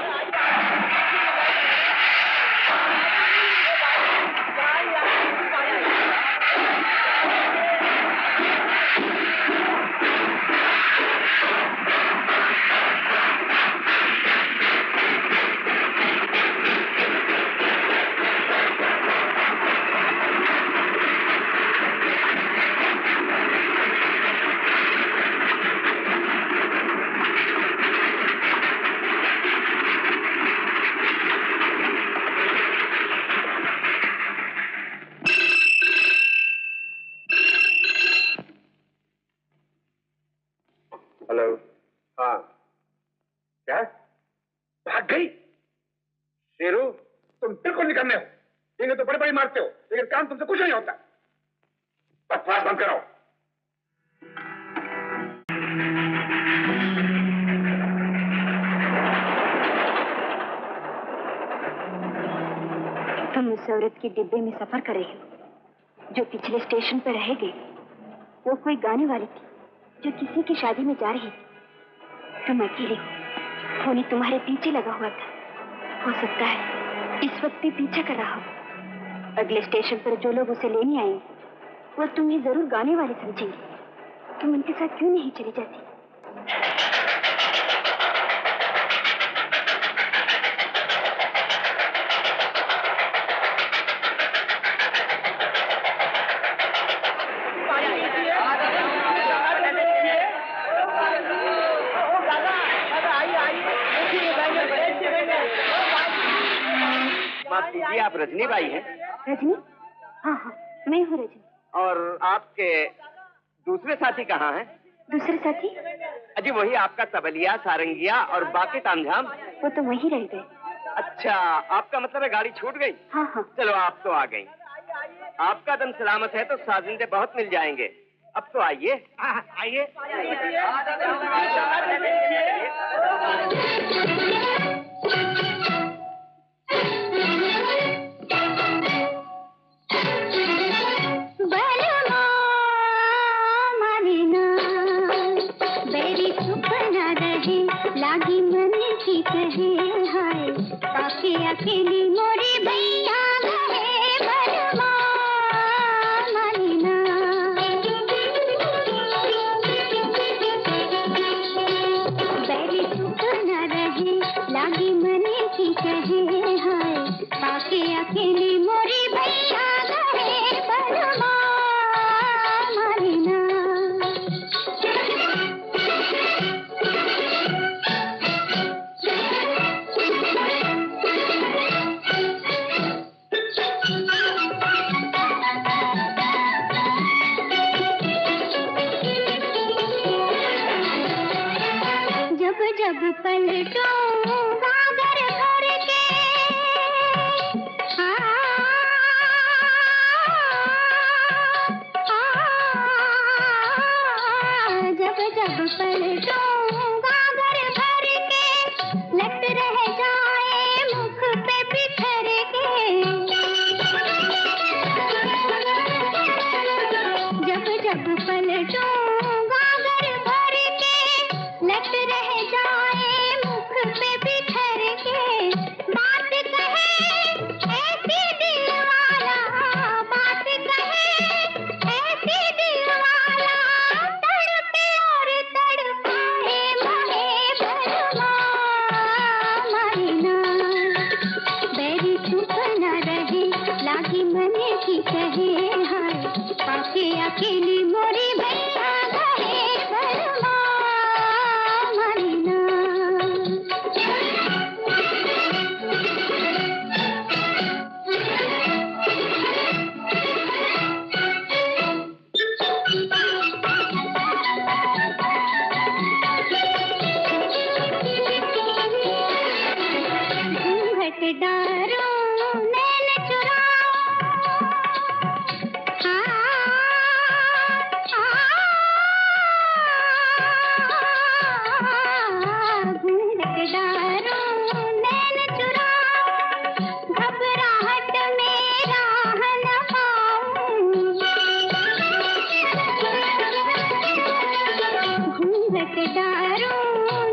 तुम बिल्कुल निकम्मे हो। इन्हें तो बड़े बड़े मारते हो, लेकिन काम तुमसे कुछ नहीं होता। बकवास बंद करो। तुम उस औरत के डिब्बे में सफर कर रहे हो जो पिछले स्टेशन पर रह गई। वो कोई गाने वाली थी जो किसी की शादी में जा रही थी। तुम अकेले हो, फोनी तुम्हारे पीछे लगा हुआ था। हो सकता है इस वक्त भी पीछा कर रहा हो। अगले स्टेशन पर जो लोग उसे लेने आएंगे वो तुम्हें जरूर गाने वाले समझेंगे। तुम उनके साथ क्यों नहीं चली जाती? आप रजनी बाई हैं? रजनी? हाँ हाँ, मैं हूँ रजनी। और आपके दूसरे साथी कहाँ हैं? दूसरे साथी? अजी वही आपका तबलिया, सारंगिया और बाकी तामझाम। वो तो वहीं रह गए। अच्छा, आपका मतलब है गाड़ी छूट गई? हाँ हाँ। चलो आप तो आ गई। आपका दम सलामत है तो साजिंदे बहुत मिल जाएंगे। अब तो आइए। आइए। लागी मन की कहे हाय बाकी अकेली मोरी भैया गए बलवा मानिना। बैरी चुप न रहे लागी मन की कहे हाय बाकी अकेली मोरी भैया गए बलवा मानिना। जब पलटो गागर घर के जब जब पलटो गागर घर के लट रह जाए मुख पे बिखर के। जब जब पलटो गागर भर के लट रह जाए मुख पे बिखर के। बात कहे ऐसी दिल वाला, बात कहे ऐसी दिल वाला तड़पे और तड़पाए माहे भरवा माहिना। बैरी चुप न रहे लागी मन की कहे हाय पाके अकेली मोरी भैया गए भरवा माहिना। घूंघट डारो नैन चुराओ घूंघट डारो नैन चुराओ घबराहट में राह न पाऊं। घूंघट डारो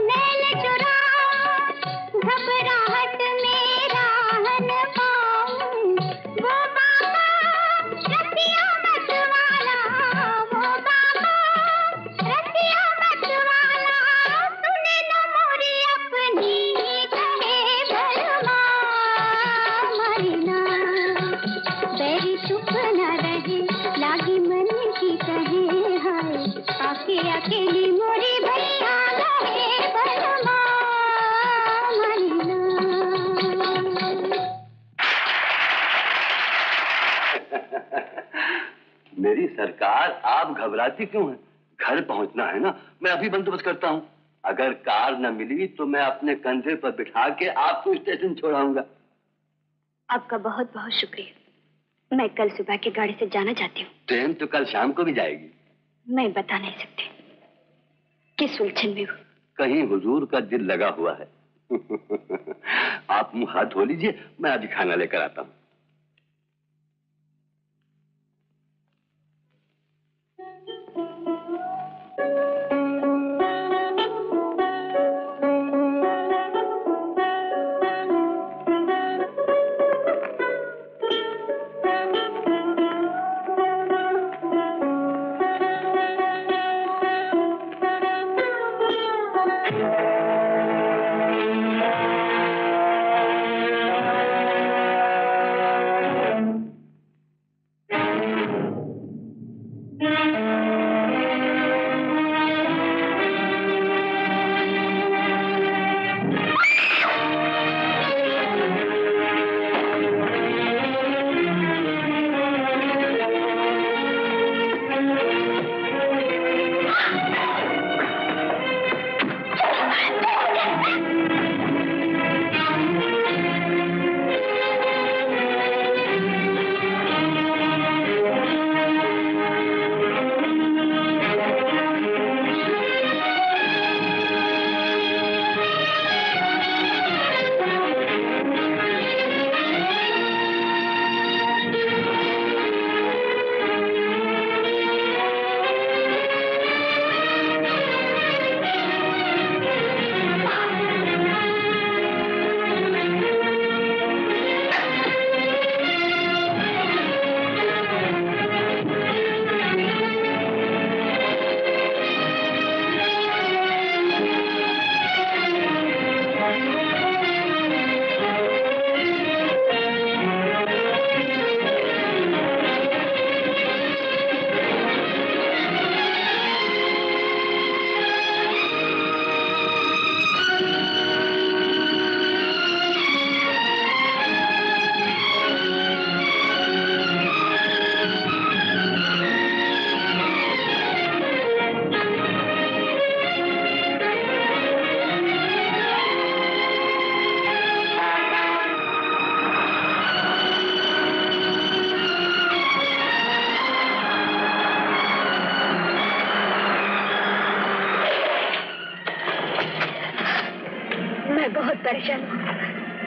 नैन चुराओ घबराहट में राह न पाऊं। वो बाबा रतिया मत वाला, वो बाबा रतिया मत वाला सुने न मोरी अपनी कहे भरवा मरना। बैरी चुप न रहे लागी मन की कहे हाय आके अकेली मोरी भैया गए भरवा मरना। मेरी सरकार, आप घबराती क्यों हैं? घर पहुंचना है ना, मैं अभी बंदोबस्त करता हूँ। अगर कार न मिली तो मैं अपने कंधे पर बिठा के आपको स्टेशन छोड़ाऊंगा। आपका बहुत बहुत शुक्रिया। मैं कल सुबह की गाड़ी से जाना चाहती हूँ। ट्रेन तो कल शाम को भी जाएगी। मैं बता नहीं सकती किस उलझन में हूँ। कहीं हुजूर का दिल लगा हुआ है। आप मुंह हाथ धो लीजिए, मैं अभी खाना लेकर आता हूँ।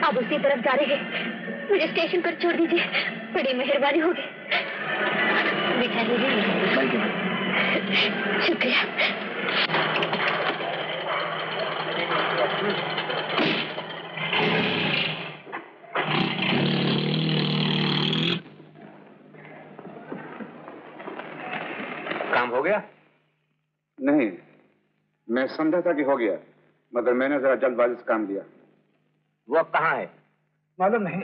आप उसी तरफ जा रहे हैं, मुझे स्टेशन पर छोड़ दीजिए, बड़ी मेहरबानी होगी। बिठा लीजिए। शुक्रिया। काम हो गया? नहीं, मैं समझा था कि हो गया, मगर मैंने जरा जल्दबाजी से काम लिया। वो अब कहाँ है? मालूम नहीं।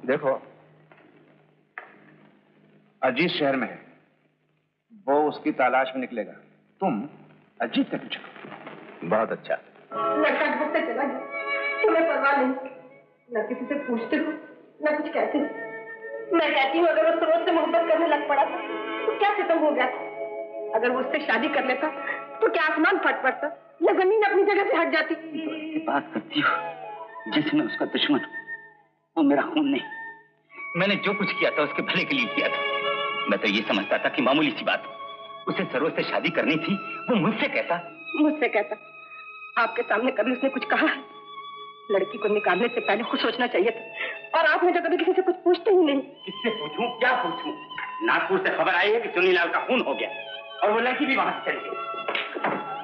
देखो, अजीत शहर में है, वो उसकी तलाश में निकलेगा। तुम अजीत के पीछे। बहुत अच्छा। लड़का घर से चला गया, तुम्हें परवाह नहीं, न किसी से पूछते हो न कुछ कहते हो। मैं कहती हूँ अगर वो सरोज से मोहब्बत करने लग पड़ा था तो क्या खत्म हो गया था? अगर वो उससे शादी कर लेता तो क्या आसमान फट पड़ता या जमीन अपनी जगह से हट जाती? बात करती हो जिसमें उसका दुश्मन वो मेरा खून नहीं। मैंने जो कुछ किया था उसके भले के लिए किया था। मैं तो ये समझता था कि मामूली सी बात, उसे सरोज से शादी करनी थी, वो मुझसे कहता। मुझसे कहता? आपके सामने कभी उसने कुछ कहा है? लड़की को निकालने से पहले खुद सोचना चाहिए था, और आपने तो कभी किसी से कुछ पूछते ही नहीं। किससे पूछूं, क्या पूछूं? नागपुर से खबर आई है कि चुन्नीलाल का खून हो गया और वो लड़की भी वहां से चली गई।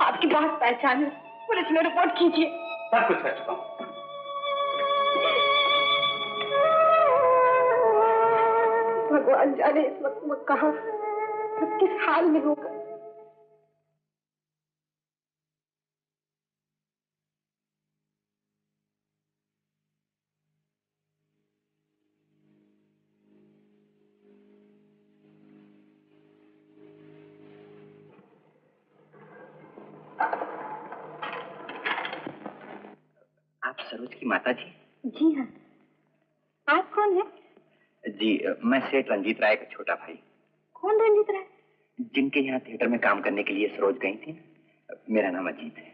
आपकी बहुत पहचान है, पुलिस में रिपोर्ट कीजिए। सब कुछ कर चुका हूं। भगवान जाने इस वक्त वो कहाँ, किस हाल में होगा। आप सरोज की माता जी? जी हाँ। आप कौन है? जी, मैं सेठ रंजीत राय का छोटा भाई। कौन रंजीत राय? जिनके यहाँ थिएटर में काम करने के लिए सरोज गई थी। मेरा नाम अजीत है।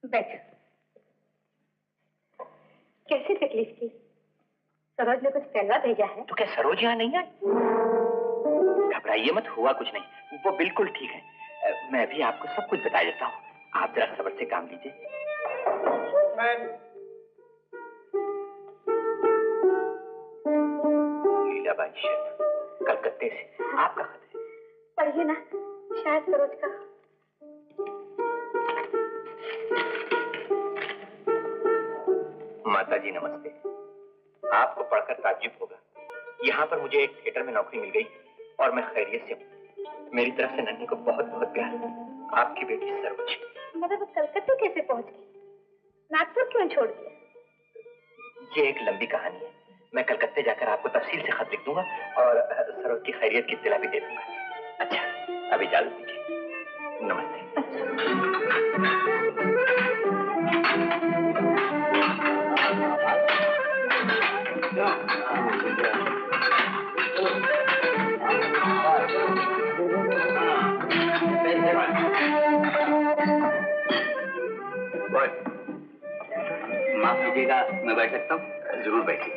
बैठ। कैसी तकलीफ की? सरोज ने कुछ कहला भेजा है? तो क्या सरोज यहाँ नहीं आई? घबराइए मत, हुआ कुछ नहीं, वो बिल्कुल ठीक है। मैं भी आपको सब कुछ बता देता हूँ, आप जरा सब्र से काम लीजिए। लीलाबाई शर्मा, कलकत्ते से आपका खत है। पढ़िए ना, शायद सरोज का। माता जी नमस्ते। आपको पढ़कर ताज्जुब होगा, यहाँ पर मुझे एक थिएटर में नौकरी मिल गई और मैं खैरियत से हूँ। मेरी तरफ से नन्ही को बहुत बहुत प्यार। आपकी बेटी सरोज। मगर वो कलकत्ते कैसे पहुंच गई? नागपुर क्यों छोड़ दिया? ये एक लंबी कहानी है, मैं कलकत्ते जाकर आपको तफसील से खत लिख दूंगा और सरोज की खैरियत की इत्तला भी दे दूंगा। अच्छा, अभी इजाजत दीजिए। नमस्ते। माफ कीजिएगा, मैं बैठ सकता हूँ? जरूर बैठिए।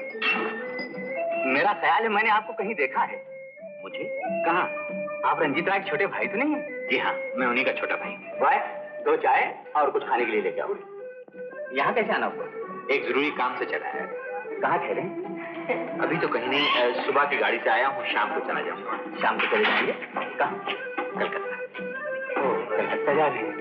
मेरा ख्याल है मैंने आपको कहीं देखा है। मुझे? कहाँ? आप रंजीत राय के छोटे भाई तो नहीं है? जी हाँ, मैं उन्हीं का छोटा भाई। वाह, 2 चाय और कुछ खाने के लिए लेके आओ। यहाँ कैसे आना हुआ? एक जरूरी काम से चला है। कहाँ ठहरे? अभी तो कहीं नहीं, सुबह की गाड़ी से आया हूँ, शाम को चला जाऊंगा। शाम को चले जाएंगे? कहाँ? कलकत्ता। ओह, कलकत्ता जा रहे हैं।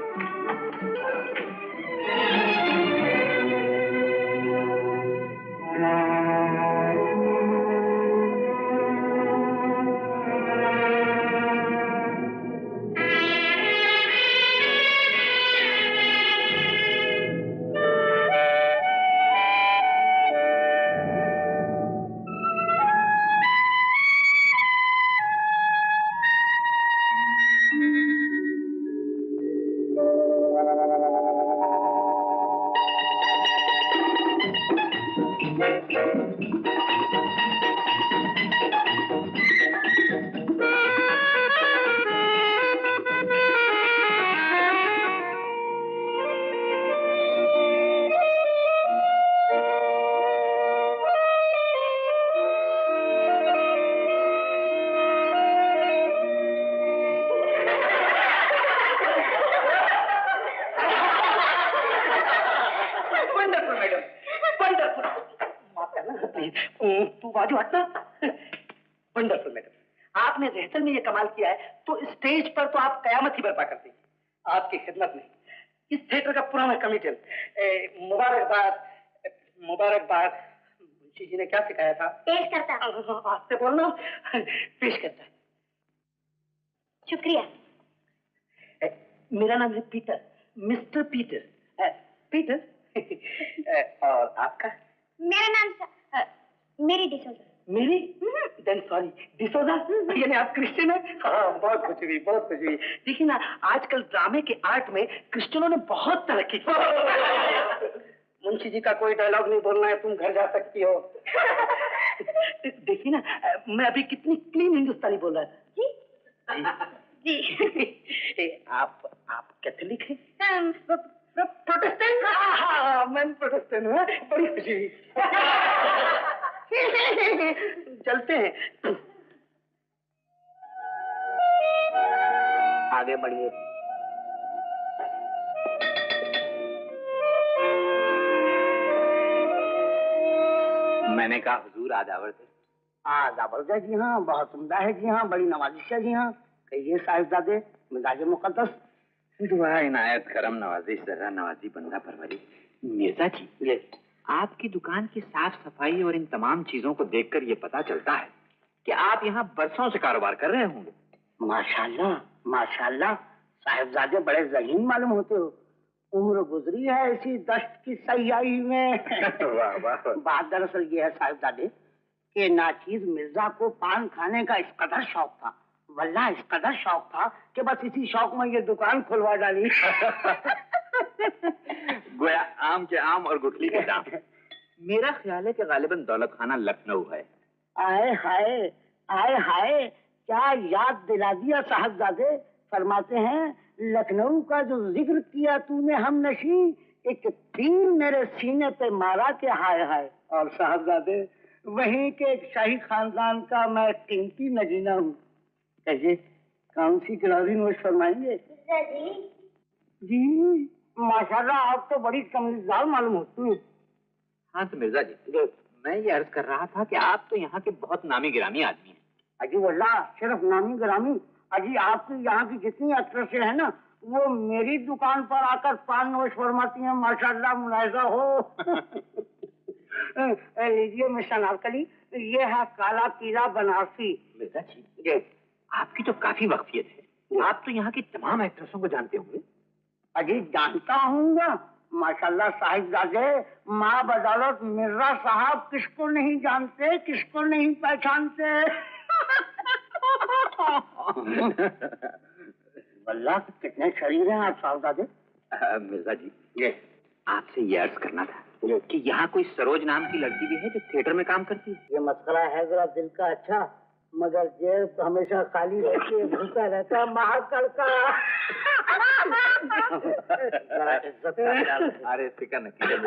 वंडरफुल मैडम, आपने रिहर्सल में ये कमाल किया है तो स्टेज पर तो आप कयामत ही बर्पा कर देंगे। आपकी खिदमत में इस थिएटर का पुराना कमिटी, मुबारकबाद मुबारकबाद। मुंशी जी ने क्या सिखाया था? पेश करता। आज से बोलना, पेश करता है। शुक्रिया। मेरा नाम है पीटर, मिस्टर पीटर। पीटर। और आपका? मेरा नाम Mary D'Souza. Mary? Then sorry, D'Souza. यानी आप क्रिश्चियन है? हाँ, बहुत खुशी हुई, बहुत खुशी हुई। देखिए ना, आजकल ड्रामे के आर्ट में क्रिश्चियनों ने बहुत तरक्की की। मुंशी जी का कोई डायलॉग नहीं बोलना है, तुम घर जा सकती हो। देखिए ना, मैं अभी कितनी क्लीन हिंदुस्तानी बोल रहा था। जी जी। आप कैथोलिक हैं? प्रोटेस्टेंट? हाँ, मैं प्रोटेस्टेंट हूँ। बड़ी खुशी हुई। चलते हैं, आगे बढ़िए। मैंने कहा हुजूर आदावर थे। आदावर जी हाँ, बहुत उम्दा है जी हाँ, बड़ी नवाजिश है जी हाँ। कहिए साहिबजादे, मिजाज मुकद्दस। दुआ इनायत करम नवाजी सरा नवाजी बंदा परवरी। मिर्जा जी, ये आपकी दुकान की साफ सफाई और इन तमाम चीजों को देखकर ये पता चलता है कि आप यहाँ बरसों से कारोबार कर रहे होंगे। माशाल्लाह, माशाल्लाह, साहिबजादे बड़े ज़हीन मालूम होते हो। उम्र गुजरी है ऐसी दश्त की सयाही में। वाह वाह। बात दरअसल ये है साहिबजादे कि नाचीज मिर्जा को पान खाने का इस कदर शौक था, वल्लाह इस कदर शौक था कि बस इसी शौक में ये दुकान खुलवा डाली। गोया आम के आम और गुठली के दाम। मेरा ख्याल है कि गालिबन दौलत खाना लखनऊ है। आए हाय, आए हाय, क्या याद दिला दिया साहबजादे। फरमाते हैं लखनऊ का जो जिक्र किया तूने हम नशी, एक तीर मेरे सीने पे मारा के हाय हाय। और साहबजादे, वहीं के एक शाही खानदान का मैं कीमती नगीना हूँ। कहिए कौन सी गिलहरी नोश फरमाएंगे? जी माशाल्लाह, आप तो बड़ी समझदार मालूम होती हैं। हाँ तो मिर्जा जी, मैं ये अर्ज कर रहा था कि आप तो यहाँ के बहुत नामी गिरामी आदमी हैं। अजी वल्लाह, सिर्फ नामी गिरामी? अजी आपकी यहाँ की जितनी एक्ट्रेसें हैं ना, वो मेरी दुकान पर आकर पान नोश फरमाती हैं। माशाल्लाह, मुलाहिजा हो। लीजिए मिस्टर नारकली, ये है काला पीला बनारसी। मिर्जा जी, आपकी तो काफी वक्फियत है, आप तो यहाँ की तमाम एक्ट्रेसों को जानते होंगे। अजी जानता हूँ माशाल्लाह साहिबजादे, माँ बदौलत मिर्जा साहब किसको नहीं जानते, किसको नहीं पहचानते। वल्लाह कितने शरीर हैं आप साहिबजादे। मिर्जा जी, ये आपसे ये अर्ज करना था कि यहाँ कोई सरोज नाम की लड़की भी है जो थिएटर में काम करती है। ये मसला है जरा दिल का अच्छा, मगर जेब हमेशा खाली रहती है, भूखा रहता महाकाल का। अरे फिक्र न कीजिए।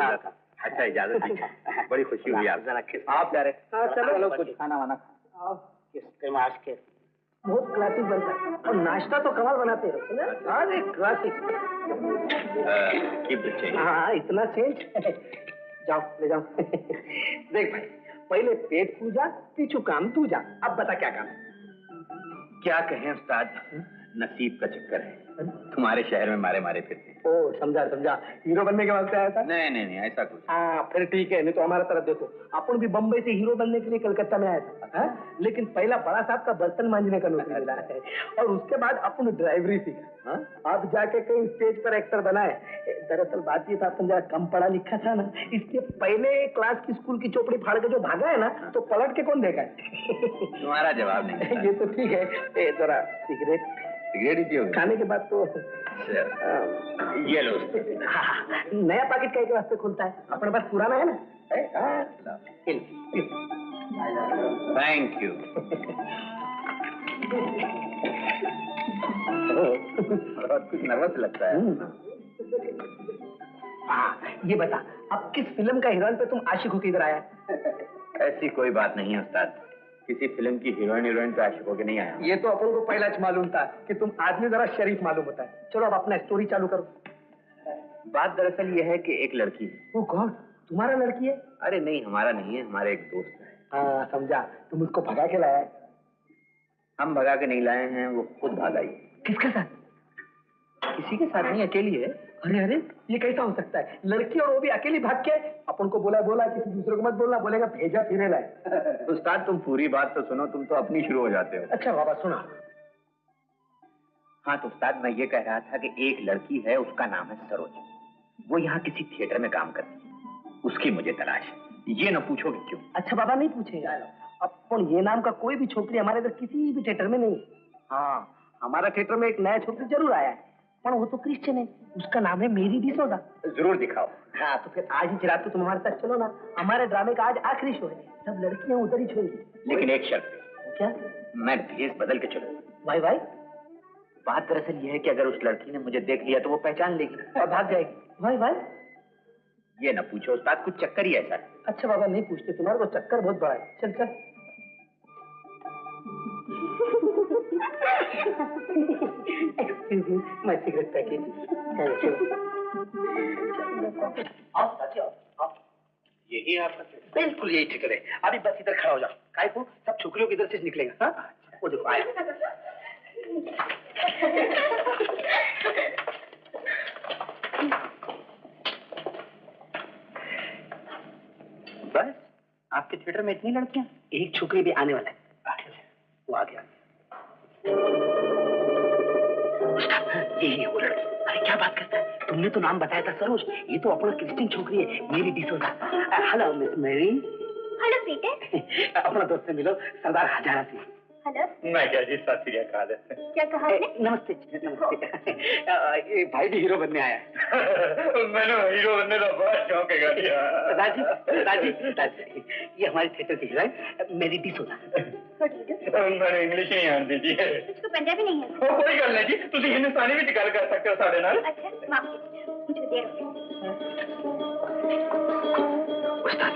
अच्छा इजाजत दीजिए, बड़ी खुशी हुई। आप जरा आप जा रहे? चलो कुछ खाना वाना खाओ। किसके माश के बहुत क्लासिक बनता है, और नाश्ता तो कमाल बनाते हैं ना। अरे क्लासिक। हाँ इतना चेंज। जाओ ले जाओ। देख भाई, पहले पेट पूजा, पीछू काम तू जा। अब बता क्या काम? क्या कहें उस्ताद, नसीब का चक्कर है, तुम्हारे शहर में मारे मारे फिरते। ओ समझा समझा, हीरो बनने के वास्ते आया था? नहीं ऐसा कुछ। हाँ फिर ठीक है, नहीं तो हमारा तरफ देखो, अपन भी बम्बई से हीरो बनने के लिए कलकत्ता में आया था। हाँ? लेकिन पहला बड़ा साहब का बर्तन मांजने का नौकरी मिला है, और उसके बाद अपन ड्राइवरी सीखा। अब जाके कहीं स्टेज पर एक्टर बनाए। दरअसल बात ये था, अपन जरा कम पढ़ा लिखा था ना, इसके पहले क्लास की स्कूल की चौपड़ी फाड़ के जो भागा है ना, तो पलट के कौन देखा है? तुम्हारा जवाब नहीं। ये तो ठीक है, जरा सिगरेट खाने के बाद तो ये लो। नया पैकेट कई के वास्ते खुलता है, अपने पास पुराना है ना। Thank you. बहुत कुछ नर्वस लगता है। हाँ ये बता, अब किस फिल्म का हीरोइन पे तुम आशिक होकर इधर आया? ऐसी कोई बात नहीं है उस्ताद, किसी फिल्म की हीरोइन पे आशिक होकर नहीं आया। ये तो अपन को पहला मालूम था कि तुम आदमी जरा शरीफ मालूम होता है। चलो अब अपना स्टोरी चालू करो। बात दरअसल ये है कि एक लड़की है। ओ गॉड, तुम्हारा लड़की है? अरे नहीं, हमारा नहीं है, हमारे एक दोस्त है। हाँ समझा, तुम उसको भगा के लाया है? हम भगा के नहीं लाए हैं, वो खुद भाग आई। किसके साथ? किसी के साथ नहीं, अकेली है। अरे ये कैसा हो सकता है? लड़की और वो भी अकेली भाग के? अपन को बोला किसी दूसरे को मत बोलना, बोलेगा भेजा फिरे लाए। उस्ताद तुम पूरी बात तो सुनो, तुम तो अपनी शुरू हो जाते हो। अच्छा बाबा सुना। हाँ तो उस्ताद मैं ये कह रहा था कि एक लड़की है, उसका नाम है सरोज। वो यहाँ किसी थिएटर में काम करती है, उसकी मुझे तलाश है। ये न पूछोगे क्यों? अच्छा बाबा नहीं पूछेगा। अपन ये नाम का कोई भी छोकरी हमारे इधर किसी भी थिएटर में नहीं। हाँ हमारा थिएटर में एक नया छोकरी जरूर आया है, पर वो तो क्रिश्चियन है, उसका नाम है मेरी डिसोजा। जरूर दिखाओ। हाँ तो फिर आज ही रात को तुम हमारे साथ चलो ना, हमारे ड्रामे का आज आखिरी शो है, सब लड़कियां उधर ही छोड़ेंगी। लेकिन एक शर्त। क्या? मैं भेष बदल के चलूँ। भाई भाई बात दरअसल ये है कि अगर उस लड़की ने मुझे देख लिया तो वो पहचान लेगी और भाग जाएगी। भाई भाई ये न पूछो उस्ताद, कुछ चक्कर ही ऐसा है। अच्छा बाबा नहीं पूछते, तुम्हारा तो चक्कर बहुत बड़ा है। चल चल। Excuse me, my cigarette package. Thank you. आओ साथी आओ। यही आपका? बिल्कुल यही ठीक है। अभी बस इधर खड़ा हो जाओ, काय को सब छोकरियों के इधर से निकलेगा। हाँ वो देखो आया। बस आपके थिएटर में इतनी लड़कियां? एक छोकरी भी आने वाला है, वो आ गया। यही है वो लड़की। अरे क्या बात करता है, तुमने तो नाम बताया था सरोज, ये तो अपना क्रिश्चियन छोकरी है, मेरी डिसोजा। हेलो मिस मेरी। Hello Peter. अपना दोस्त से मिलो, सरदार हजारा सिंह। हेलो। मैं क्या जी, सत श्री अकाल। क्या कहा आपने? नमस्ते नमस्ते। ये भाई भी हीरो बनने आया है। मैंने हीरो बनने का बहुत शौक है। राजी, ये हमारे थिएटर की हीरोइन मेरी डिसोजा। मैंने इंग्लिश नहीं आती जी। तुझको पंजाबी नहीं है? कोई गल नहीं जी, तुम हिंदुस्तानी भी गल कर सकते हो साढ़े नाल। अच्छा माफ कीजिए। मुझे देर हो उस्ताद,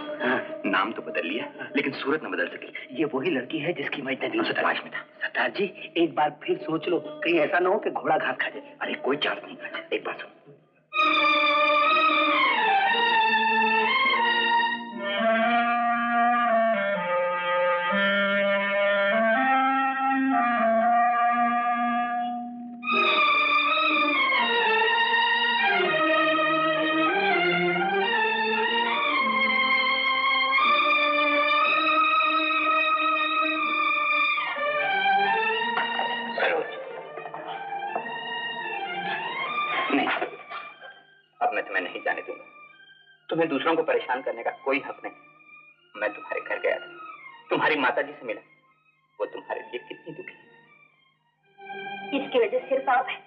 नाम तो बदल लिया, लेकिन सूरत न बदल सकी। ये वही लड़की है जिसकी मैं इतने दिनों से तलाश में था। सरदार जी, एक बार फिर सोच लो, कहीं ऐसा ना हो कि घोड़ा घास खा जाए। अरे कोई चांस नहीं। एक बात सुन, तुम्हें दूसरों को परेशान करने का कोई हक नहीं। मैं तुम्हारे घर गया था, तुम्हारी माताजी से मिला, वो तुम्हारे लिए कितनी दुखी है। इसकी वजह सिर्फ आप है।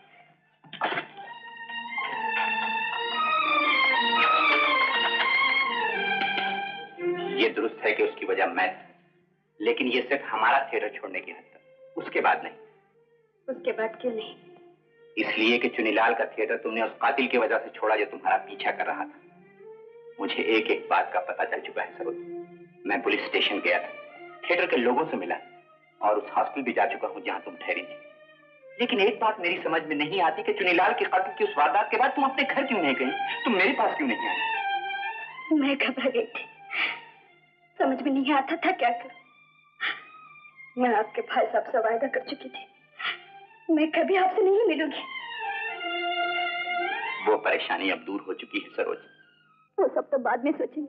ये दुरुस्त है कि उसकी वजह मैं थी, लेकिन ये सिर्फ हमारा थिएटर छोड़ने की हद तक, उसके बाद नहीं। उसके बाद क्यों नहीं? इसलिए कि चुनीलाल का थिएटर तुमने उस कातिल की वजह से छोड़ा जो तुम्हारा पीछा कर रहा था। मुझे एक एक बात का पता चल चुका है सरोज। मैं पुलिस स्टेशन गया था, थिएटर के लोगों से मिला और उस हॉस्टल भी जा चुका हूं जहां तुम ठहरी थी। लेकिन एक बात मेरी समझ में नहीं आती कि चुनीलाल के कत्ल की उस वारदात के बाद तुम अपने घर क्यों नहीं गई? तुम मेरे पास क्यों नहीं आई? मैं घबरा गई थी, समझ में नहीं आता था क्या करूं। मैं आपके भाई साहब से वायदा कर चुकी थी, मैं कभी आपसे नहीं मिलूंगी। वो परेशानी अब दूर हो चुकी है सरोज। वो सब तो बाद में सोचेंगे,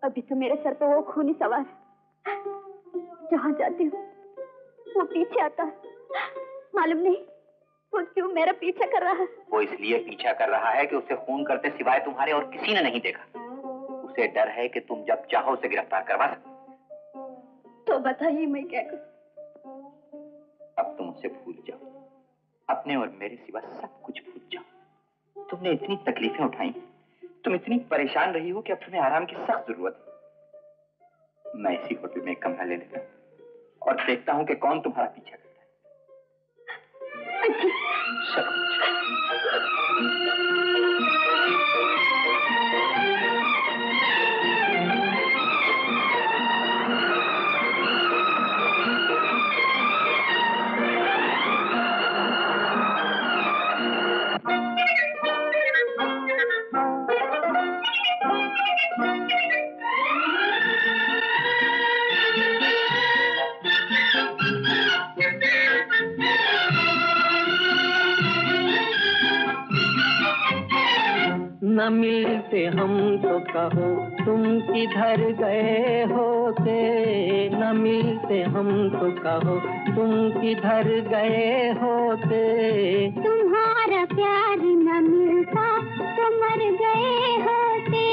अभी तो मेरे सर पे वो खूनी सवार है। जहां जाती हूँ वो पीछे आता है। मालूम नहीं वो क्यों मेरा पीछा कर रहा है। वो इसलिए पीछा कर रहा है कि उसे खून करते सिवाय तुम्हारे और किसी ने नहीं देखा। उसे डर है कि तुम जब चाहो उसे गिरफ्तार करवा सकते। तो बताइए मैं क्या करूं? अब तुम उसे भूल जाओ, अपने और मेरे सिवा सब कुछ भूल जाओ। तुमने इतनी तकलीफें उठाई, तुम इतनी परेशान रही हो कि अब तुम्हें आराम की सख्त जरूरत है। मैं इसी होटल में एक कमरा ले लेता हूँ और देखता हूँ कि कौन तुम्हारा पीछा करता न मिलते हम तो कहो तुम किधर गए होते, न मिलते हम तो कहो तुम किधर गए होते। तुम्हारा प्यार न मिलता तो मर गए होते,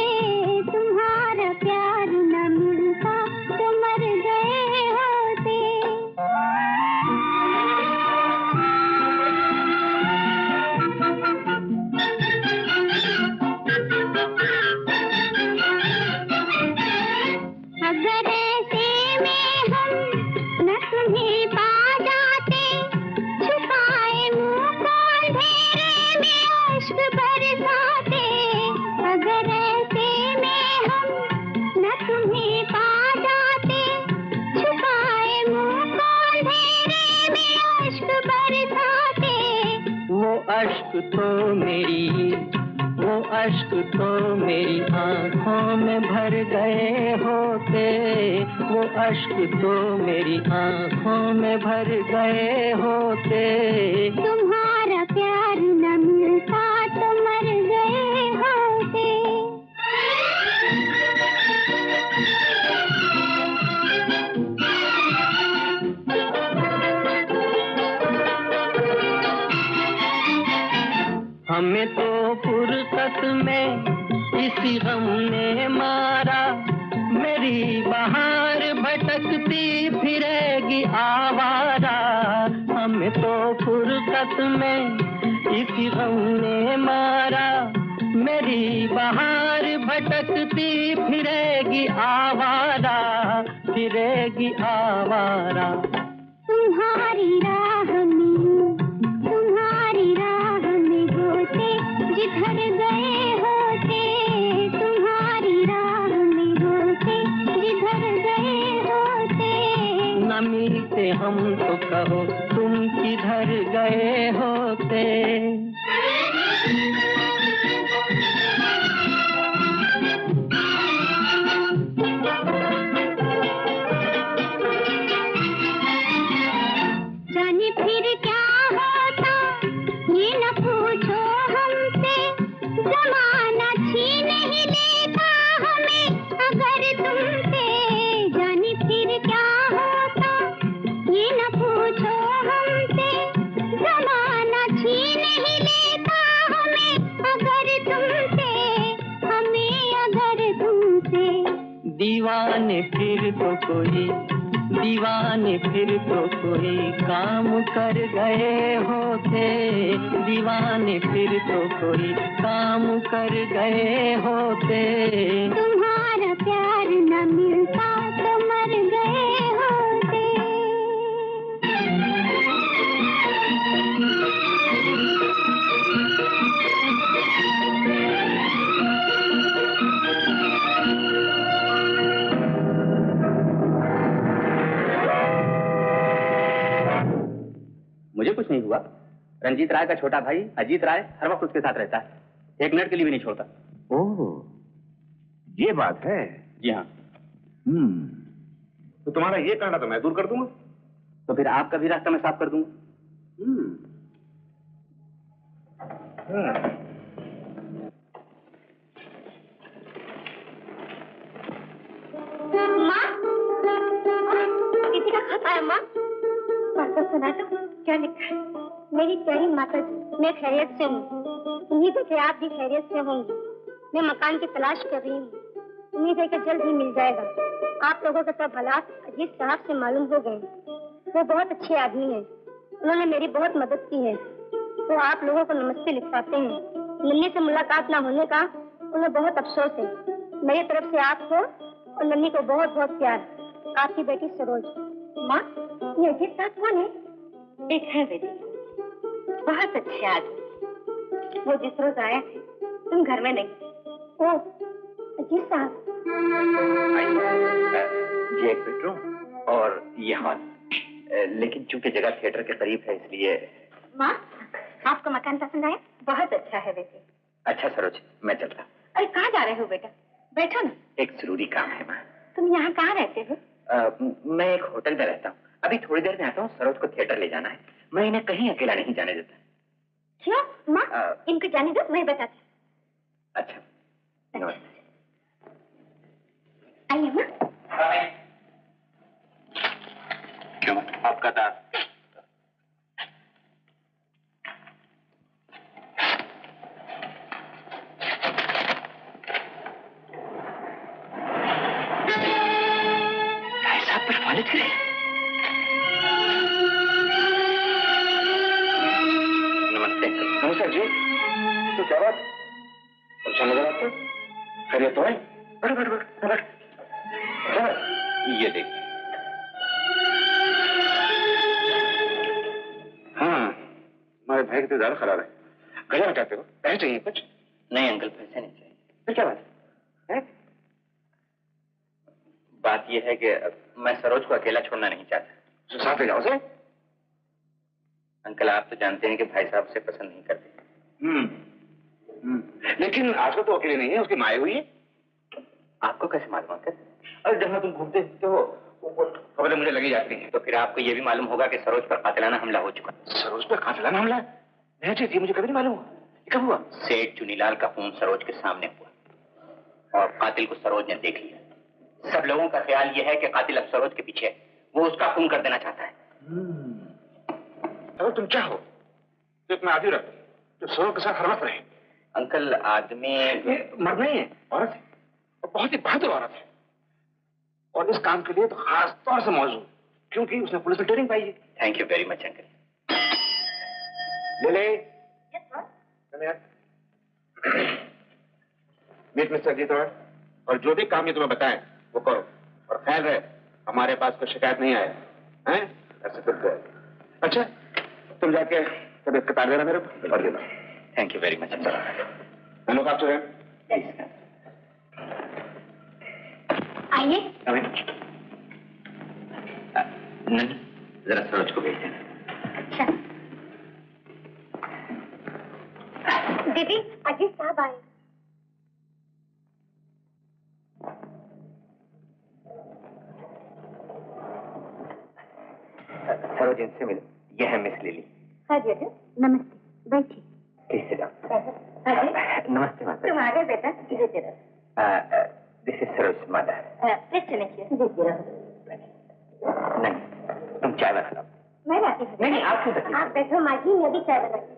तुम्हारा प्यार न मिलता तो मर गए होते। अगर ऐसे में हम न तुम्हें पा जाते, छुपाए मुंह को अंधेरे में अश्क बरसाते। अगर ऐसे में हम न तुम्हें पा जाते, छुपाए मुंह को अंधेरे में अश्क बरसाते। वो अश्क तो मेरी आंखों में भर गए होते, वो अश्क तो मेरी आंखों में भर गए होते। तुम्हारा प्यार न मिलता तो मर गए होते। हमें तो फुर्सत में इसी गम ने मारा, मेरी बहार भटकती फिरेगी आवारा। हमें तो फुर्सत में इसी गम ने मारा, मेरी बहार भटकती फिरेगी आवारा, फिरेगी आवारा। तुम्हारी राह में होते जिधर गए होते, तुम्हारी राह में होते, जिधर गए होते। न मिलते हम तो कहो तुम किधर गए होते। जाने फिर क्या होता ये न पूछो हमसे, जमाना छीन ही लेता हमें अगर तुमसे। जाने फिर क्या होता ये न पूछो हमसे, जमाना छीन ही लेता हमें अगर तुमसे, हमें अगर तुमसे। दीवाने फिर तो कोई, दीवाने फिर तो कोई काम कर गए होते। दीवाने फिर तो कोई काम कर गए होते। तुम्हारा प्यार न मिलता तो मर गए होते। मुझे कुछ नहीं हुआ। रंजीत राय का छोटा भाई अजीत राय हर वक्त उसके साथ रहता है, एक मिनट के लिए भी नहीं छोड़ता। ओह, ये बात है। जी हाँ। तो तुम्हारा ये कहना तो मैं दूर कर दूंगा। तो फिर आपका भी रास्ता मैं साफ कर दूंगा। माँ, किसी का खत आया माँ? पढ़कर सुना तो क्या लिखा है? मेरी प्यारी माता जी, मैं खैरियत से हूँ। उम्मीद है कि आप भी खैरियत से होंगी। मैं मकान की तलाश कर रही हूँ। उम्मीद है कि जल्द ही मिल जाएगा। आप लोगों के सब हालात अजीत साहब से मालूम हो गए। वो बहुत अच्छे आदमी हैं। उन्होंने मेरी बहुत मदद की है। तो आप लोगों को नमस्ते लिखवाते हैं। नन्ही से मुलाकात न होने का उन्हें बहुत अफसोस है। मेरी तरफ से आपको और नन्ही को बहुत बहुत प्यार। आपकी बेटी सरोज। माँ, ये अजीत साहब कौन है? एक है बेटी, बहुत अच्छे आदमी। वो जिस रोज आए थे तुम घर में नहीं। ओ, अजीत साहब। ये एक बेडरूम और ये हॉल, लेकिन चूंकि जगह थिएटर के करीब है इसलिए। माँ, आपको मकान पसंद आया? बहुत अच्छा है बेटे। अच्छा सरोज, मैं चलता। अरे कहाँ जा रहे हो बेटा? बैठो ना। एक जरूरी काम है माँ। तुम यहाँ कहाँ रहते हो? मैं एक होटल में रहता हूँ। अभी थोड़ी देर में आता हूँ। सरोज को थिएटर ले जाना है। मैं इन्हें कहीं अकेला नहीं जाने देता। क्यों माँ? इनको जाने दो, मैं बताती। अच्छा, नमस्ते। आइए माँ। क्यों? आपका दास। नमस्ते। नमस्कार जी। तो क्या बात? परेशान नजर आते? खैरियत तो है? बैठो बैठो बैठो बैठो। ये देखिए। हाँ, हमारे भाई की तो ज्यादा खराब है। गजा चाहते हो? पैसे चाहिए कुछ? नहीं अंकल, पैसे नहीं चाहिए। फिर क्या बात है? बात यह है कि मैं सरोज को अकेला छोड़ना नहीं चाहता। तो साथ ले जाओ से। अंकल, आप तो जानते हैं कि भाई साहब से पसंद नहीं करते। लेकिन आजकल तो अकेले नहीं है, उसकी माँ हुई है। आपको कैसे मालूम अंकल? अरे जहाँ तुम घूमते फिरते हो वो खबरें मुझे लगी जाती हैं। तो फिर आपको ये भी मालूम होगा कि सरोज पर कातिलाना हमला हो चुका। सरोज पर कातिलाना हमला? नहीं जी, मुझे कभी नहीं मालूम हुआ। कब हुआ? सेठ चुनीलाल का खून सरोज के सामने हुआ और कातिल को सरोज ने देख लिया। सब लोगों का ख्याल यह है कि कातिल अब सरोज के पीछे है। वो उसका खून कर देना चाहता है। अगर तुम चाहो तो इतना आदमी रख तो सरोज के साथ हर वक्त रहे। अंकल, आदमी मर्द नहीं है, औरत है, और बहुत ही बहादुर औरत है। और इस काम के लिए तो खास तौर से मौजूद, क्योंकि उसने पुलिस में ट्रेनिंग पाई है। Thank you very much uncle. ले मीट मिस्टर अजीत राय, और जो भी काम ये तुम्हें बताएं वो करो। और ख्याल रहे हमारे पास कोई शिकायत नहीं आए हैं? ऐसे फिर गए। अच्छा, तुम जाके तबियत का तार देना मेरे को और देना। Thank you very much. लोग आप हैं आइए। नहीं, जरा सरोज को भेज देना। अच्छा दीदी, अजीत साहब आए। सरोज, इनसे मिलो। यह है मिस लिली। हाँ जी अजय, नमस्ते, बैठिए। Please sit down. अजय, नमस्ते माता। तुम आ गए बेटा, दीजिए रहो। This is Saroj mother. Please चले, दीजिए रहो। नहीं, तुम चाय बना लो। मैं लाती हूँ। नहीं, आप क्यों? आप बैठो माँ जी, मैं भी चाय बनाती हूँ।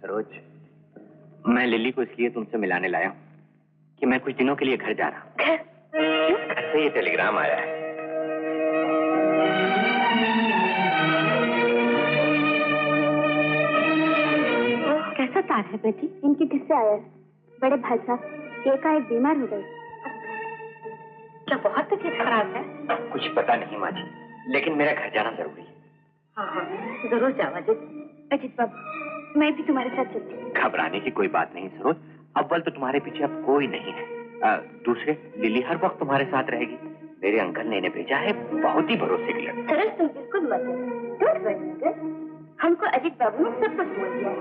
सरोज, मैं लिली को इसलिए तुमसे मिलाने लाया हूँ कि मैं कुछ दिनों के लिए घर जा रहा हूँ। घर से ये टेलीग्राम आया है। कैसा तार है बेटी? इनकी किससे आया है? बड़े भाई साहब एकाएक बीमार हो गए। क्या बहुत तबीयत खराब है? कुछ पता नहीं माँ जी, लेकिन मेरा घर जाना जरूरी है। हाँ हाँ, जरूर जाओ अजित। अजित बाबू, मैं भी तुम्हारे साथ चलती हूँ। घबराने की कोई बात नहीं सरोज, अव्वल तो तुम्हारे पीछे अब कोई नहीं है। दूसरे, लिली हर वक्त तुम्हारे साथ रहेगी। मेरे अंकल ने इन्हें भेजा है, बहुत ही भरोसे की लड़की। सरोज, तुम बिल्कुल मत डोंट वरी। हमको अजित बाबू ने सब कुछ बोल दिया है।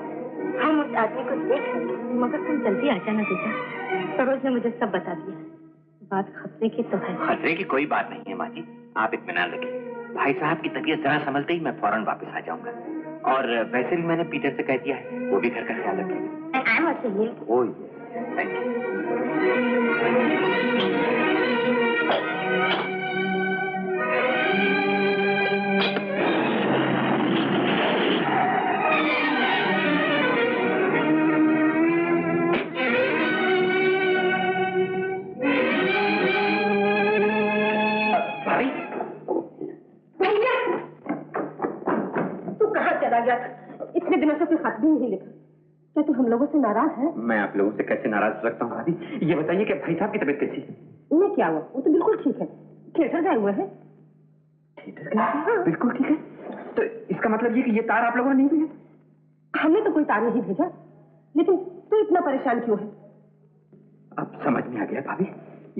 हम उस आदमी को देख लेंगे। मगर तुम जल्दी आ जाना बेटा। सरोज ने मुझे सब बता दिया। बात खतरे की तो है। खतरे की कोई बात नहीं है माँ जी, आप इत्मीनान रखिए। भाई साहब की तबीयत जरा संभलते ही मैं फौरन वापस आ जाऊंगा। और वैसे भी मैंने पीटर से कह दिया है, वो भी घर का ख्याल रखेगा। I am also here. Oh thank you. इतने दिनों से कोई खत भी नहीं लिखा। क्या तू हम लोगों से नाराज है? मैं आप लोगों से कैसे नाराज हो सकता हूँ भाभी? ये बताइए कि भाई साहब की तबीयत कैसी है? उन्हें क्या हुआ? वो तो बिल्कुल ठीक है। थिएटर गए हुए हैं। थिएटर गए? बिल्कुल ठीक है। तो इसका मतलब ये कि ये तार आप लोगों ने नहीं भेजा? हमने तो कोई तार नहीं भेजा, लेकिन तू इतना परेशान क्यों है? अब समझ में आ गया भाभी,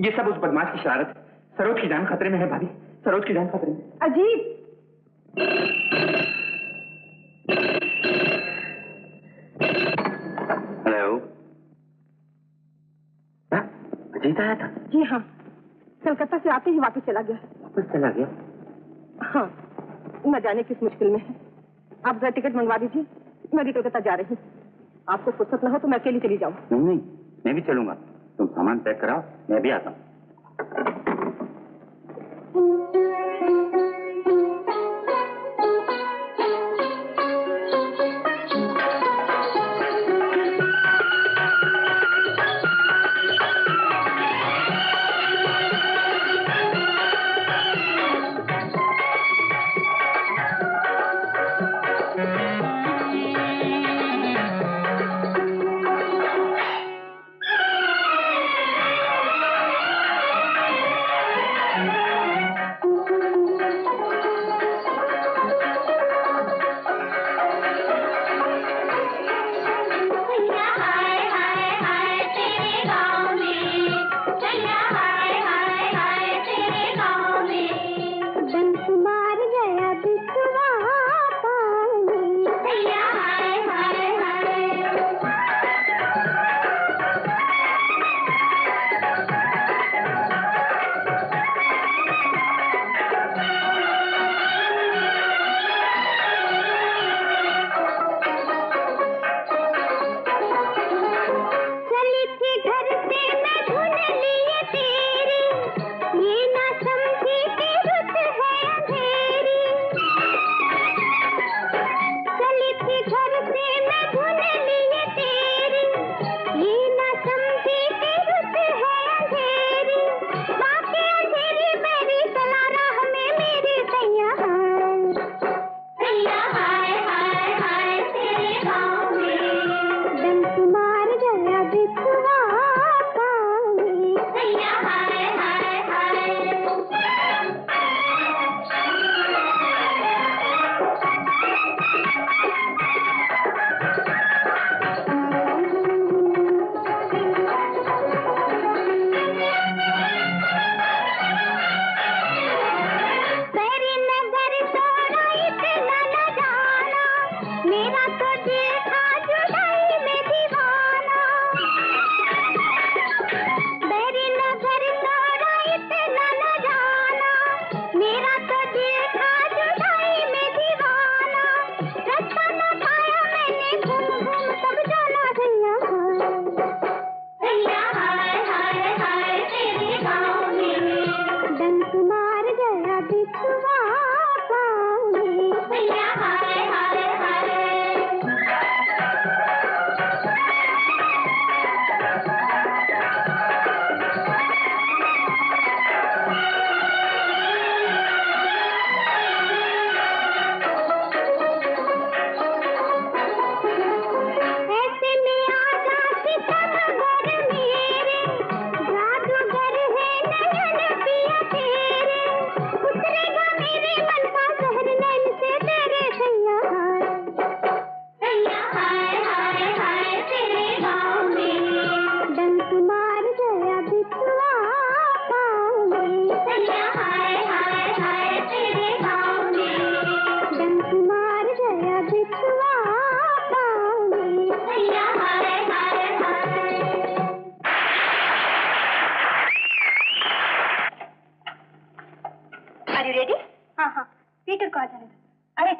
ये सब उस बदमाश की शरारत है। सरोज की जान खतरे में है भाभी, सरोज की जान खतरे में। अजीत, हेलो, अजीत आया था? जी हाँ, कलकत्ता से आते ही वापस चला गया। वापस चला गया? हाँ, न जाने किस मुश्किल में है। आप जरा टिकट मंगवा दीजिए, मैं भी कलकत्ता जा रही हूँ। आपको फुर्सत न हो तो मैं अकेली चली जाऊँ। नहीं नहीं, मैं भी चलूंगा। तुम सामान पैक कराओ, मैं भी आता हूँ।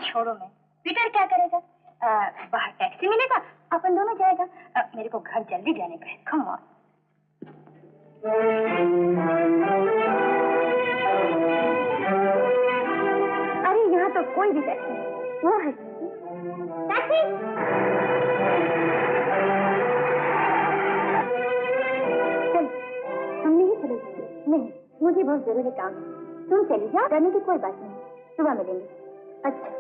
छोड़ो मैं, पीटर क्या करेगा? बाहर टैक्सी मिलेगा, अपन दोनों जाएगा। मेरे को घर जल्दी जाने का है। Come on. अरे यहाँ तो कोई भी टैक्सी नहीं, वो है टैक्सी। चल, हम नहीं चलेंगे। नहीं, मुझे बहुत जरूरी काम है। तुम चली जाओ, जाने की कोई बात नहीं, सुबह मिलेंगे। अच्छा।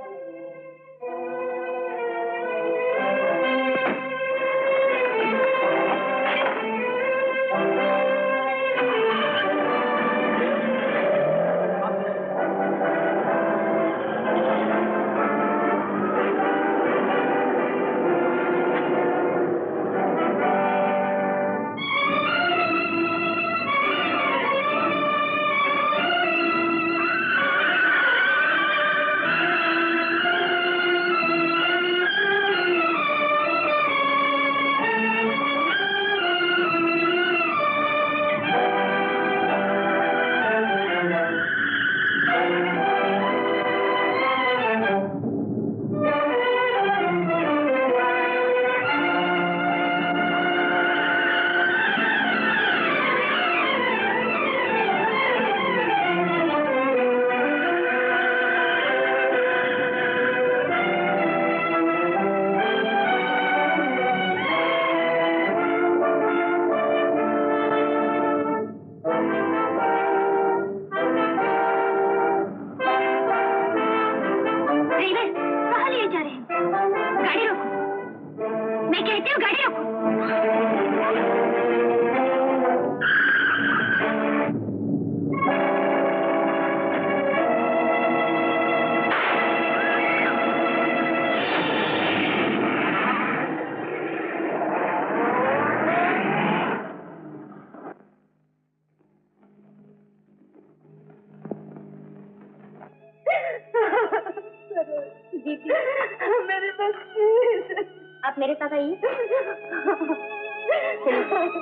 आप मेरे साथ आइए।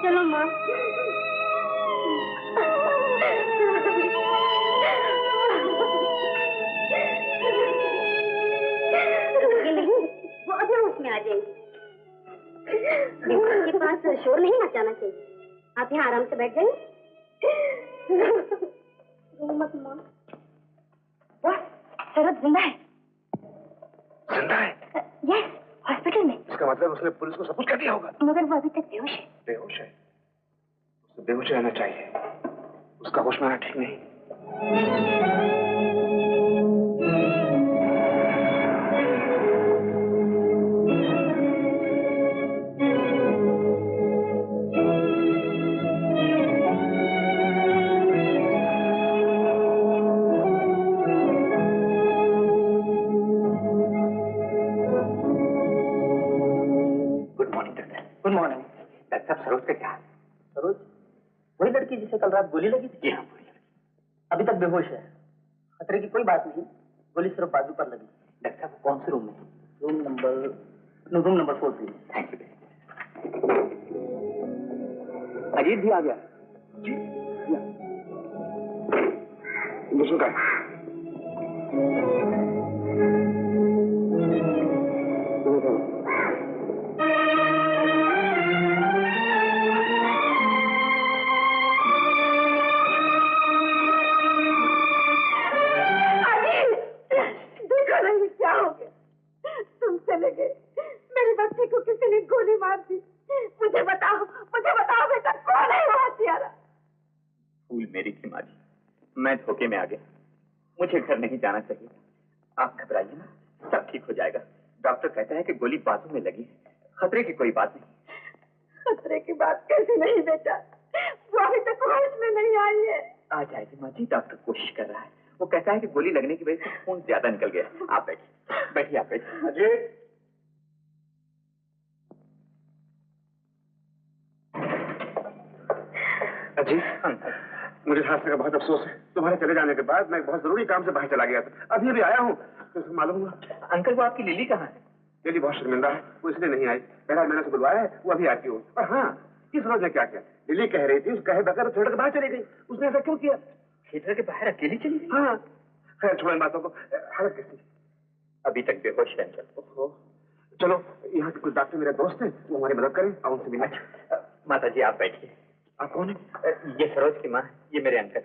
चलो माँ। ये नहीं, वो अभी होश में आ जाएंगे। के पास शोर नहीं मचाना चाहिए। आप यहाँ आराम से बैठ जाइए। मत माँ। बस शरद जिंदा है। जिंदा है? यस, हॉस्पिटल में। इसका मतलब उसने पुलिस को सबूत कर दिया होगा। मगर वो अभी तक बेहोश है। बेहोश है? उसे बेहोश रहना चाहिए, उसका होश में आना ठीक नहीं। Good morning. डॉक्टर साहब, सरोज का क्या? सरोज वही लड़की जिसे कल रात गोली लगी थी? जी हाँ, वही लड़की। अभी तक बेहोश है। खतरे की कोई बात नहीं, गोली सिर्फ बाजू पर लगी। डॉक्टर साहब, कौन से रूम में? Room number 4 please. Thank you. Ajit भी आ गया। जी दूसरों का क्या हो गया? तुम चले गए, मेरी बच्ची को किसी ने गोली मार दी। मुझे बताओ बेटा, कौन है वो हत्यारा? भूल मेरी थी माँ जी, मैं धोखे में आ गया। मुझे घर नहीं जाना चाहिए। आप घबराइए ना, सब ठीक हो जाएगा। डॉक्टर कहता है कि गोली बाजू में लगी है, खतरे की कोई बात नहीं। खतरे की बात कैसी नहीं बेटा, वो अभी तक होश में नहीं आई है। आ जाएगी माँ जी, डॉक्टर कोशिश कर रहा है। वो कहता है कि गोली लगने की वजह से खून ज्यादा निकल गया। आप बैठिए, आप बैठिए। अजीत, अजीत, मुझे हादसे का बहुत अफसोस है। तुम्हारे चले जाने के बाद मैं बहुत जरूरी काम से बाहर चला गया था। अभी अभी आया हूँ तो मालूम हुआ। अंकल, वो आपकी लिली कहाँ है? लिली बहुत शर्मिंदा है, वो इसलिए नहीं आई। पहला मैंने उसे बुलवाया है, वो अभी आती हो। और हाँ, इस रोज ने क्या किया, लिली कह रही थी, उस कहे बगैर थिएटर के बाहर चली गई। उसने ऐसा क्यों किया? थिएटर के बाहर अकेली चली गई? हाँ, खैर छोड़ें बातों को। हालत कैसी? अभी तक बेहोश है अंकल। चलो यहाँ के कुछ डॉक्टर मेरे दोस्त हैं, वो हमारी मदद करें, आप उनसे मिलना। माता जी आप बैठिए। आप कौन है? ये सरोज की माँ, ये मेरे अंकल।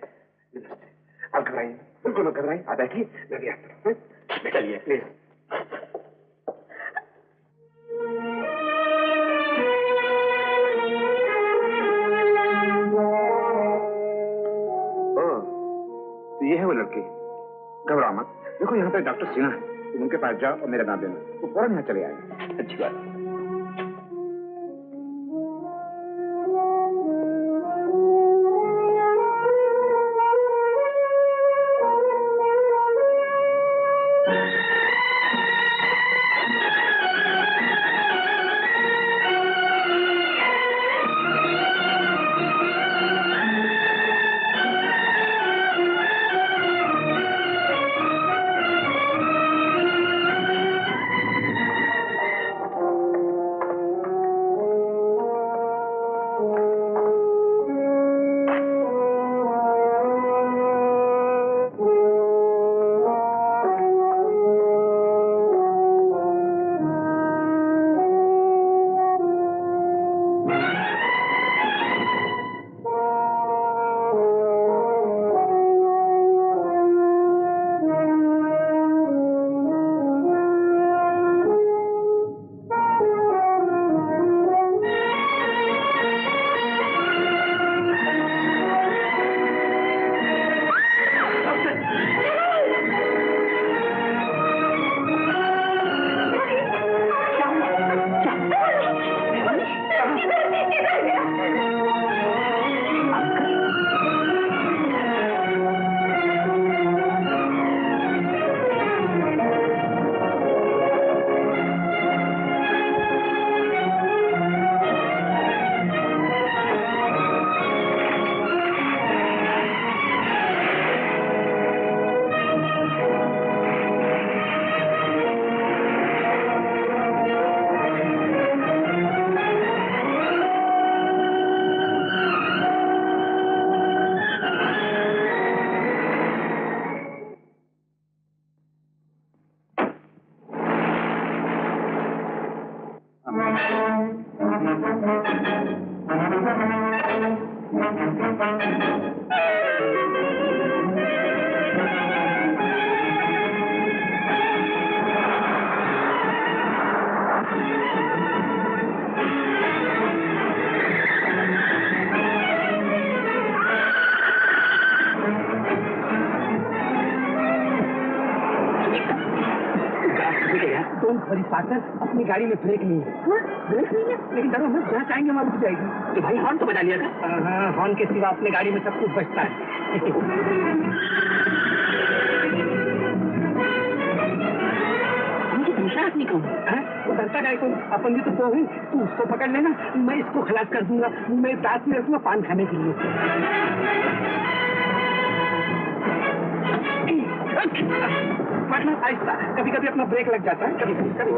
आप घबराइए, बिल्कुल मत घबराइए, आप बैठिए, मैं भी आता हूँ। चलिए प्लीज। तो ये है वो लड़की, घबराओ मत। देखो यहाँ पे डॉक्टर सिन्हा है, तुम उनके पास जाओ और मेरा नाम देना, वो फौरन यहाँ चले आएंगे। अच्छी बात। अपनी गाड़ी में ब्रेक नहीं है। ब्रेक नहीं है, लेकिन डरो मत, जहाँ चाहेंगे वहाँ रुक जाएगी। तो भाई हॉर्न तो बजा लिया था। हाँ, हॉर्न के सिवा अपने गाड़ी में सब कुछ बचता है। मुझे हमेशा आदमी कहूँ तो डरता गाय को, अपन भी तो कहूँ, तू उसको पकड़ लेना, मैं इसको खलास कर दूंगा, मैं दांत में रखूंगा पान खाने के लिए। पढ़ना आहिस्ता, कभी कभी अपना ब्रेक लग जाता है, कभी कभी।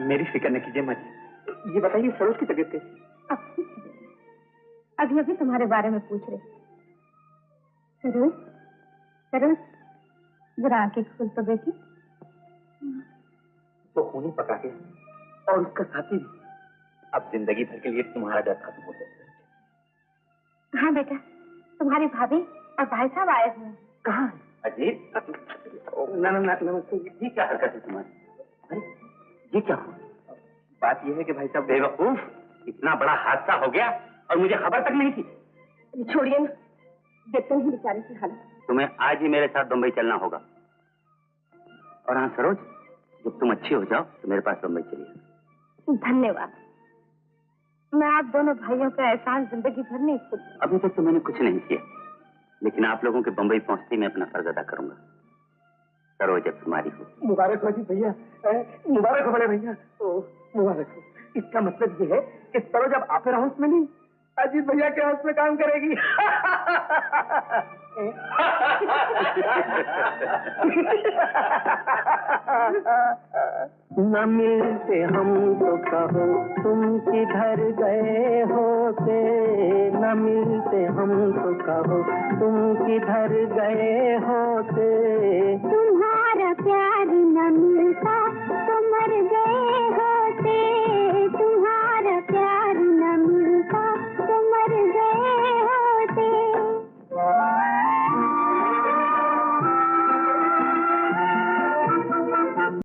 मेरी फिक्र न कीजिए माँ जी। ये बताइए सरोज की तबीयत कैसी? अभी अभी तुम्हारे बारे में पूछ रहे। सरोज, सरोज, जरा आंखें खोल तो बेटी। तो खून ही पका के और उसका साथी भी। अब जिंदगी भर के लिए तुम्हारा डर खत्म हो जाएगा। हाँ बेटा, तुम्हारी भाभी और भाई साहब आए हुए हैं। कहाँ? अजीत, ना ना ना नमस्ते। ये क्या हरकत है तुम्हारी? अरे ये क्या हुआ? बात यह है कि भाई साहब बेवकूफ, इतना बड़ा हादसा हो गया और मुझे खबर तक नहीं थी। छोड़िए ना, देखते हैं बेचारे की हालत। तुम्हें आज ही मेरे साथ बम्बई चलना होगा। और हाँ सरोज, जब तुम अच्छी हो जाओ तो मेरे पास बम्बई चलिए। धन्यवाद। मैं आप दोनों भाइयों का एहसान जिंदगी भर नहीं भूल। अभी तक तो मैंने कुछ नहीं किया, लेकिन आप लोगों के बम्बई पहुंचते ही मैं अपना फर्ज अदा करूंगा। सरोज अब तुम्हारी हो। मुबारक हो जी भैया, मुबारक हो बड़े भैया। मुबारक हो। इसका मतलब ये है कि सरोज अब ऑपेरा हाउस में नहीं, अजीत भैया के हाउस में काम करेगी। न मिलते हम तो कहो तुम किधर गए होते, न मिलते हम तो कहो तुम किधर गए होते। तुम्हारा प्यार न मिलता तो मर गए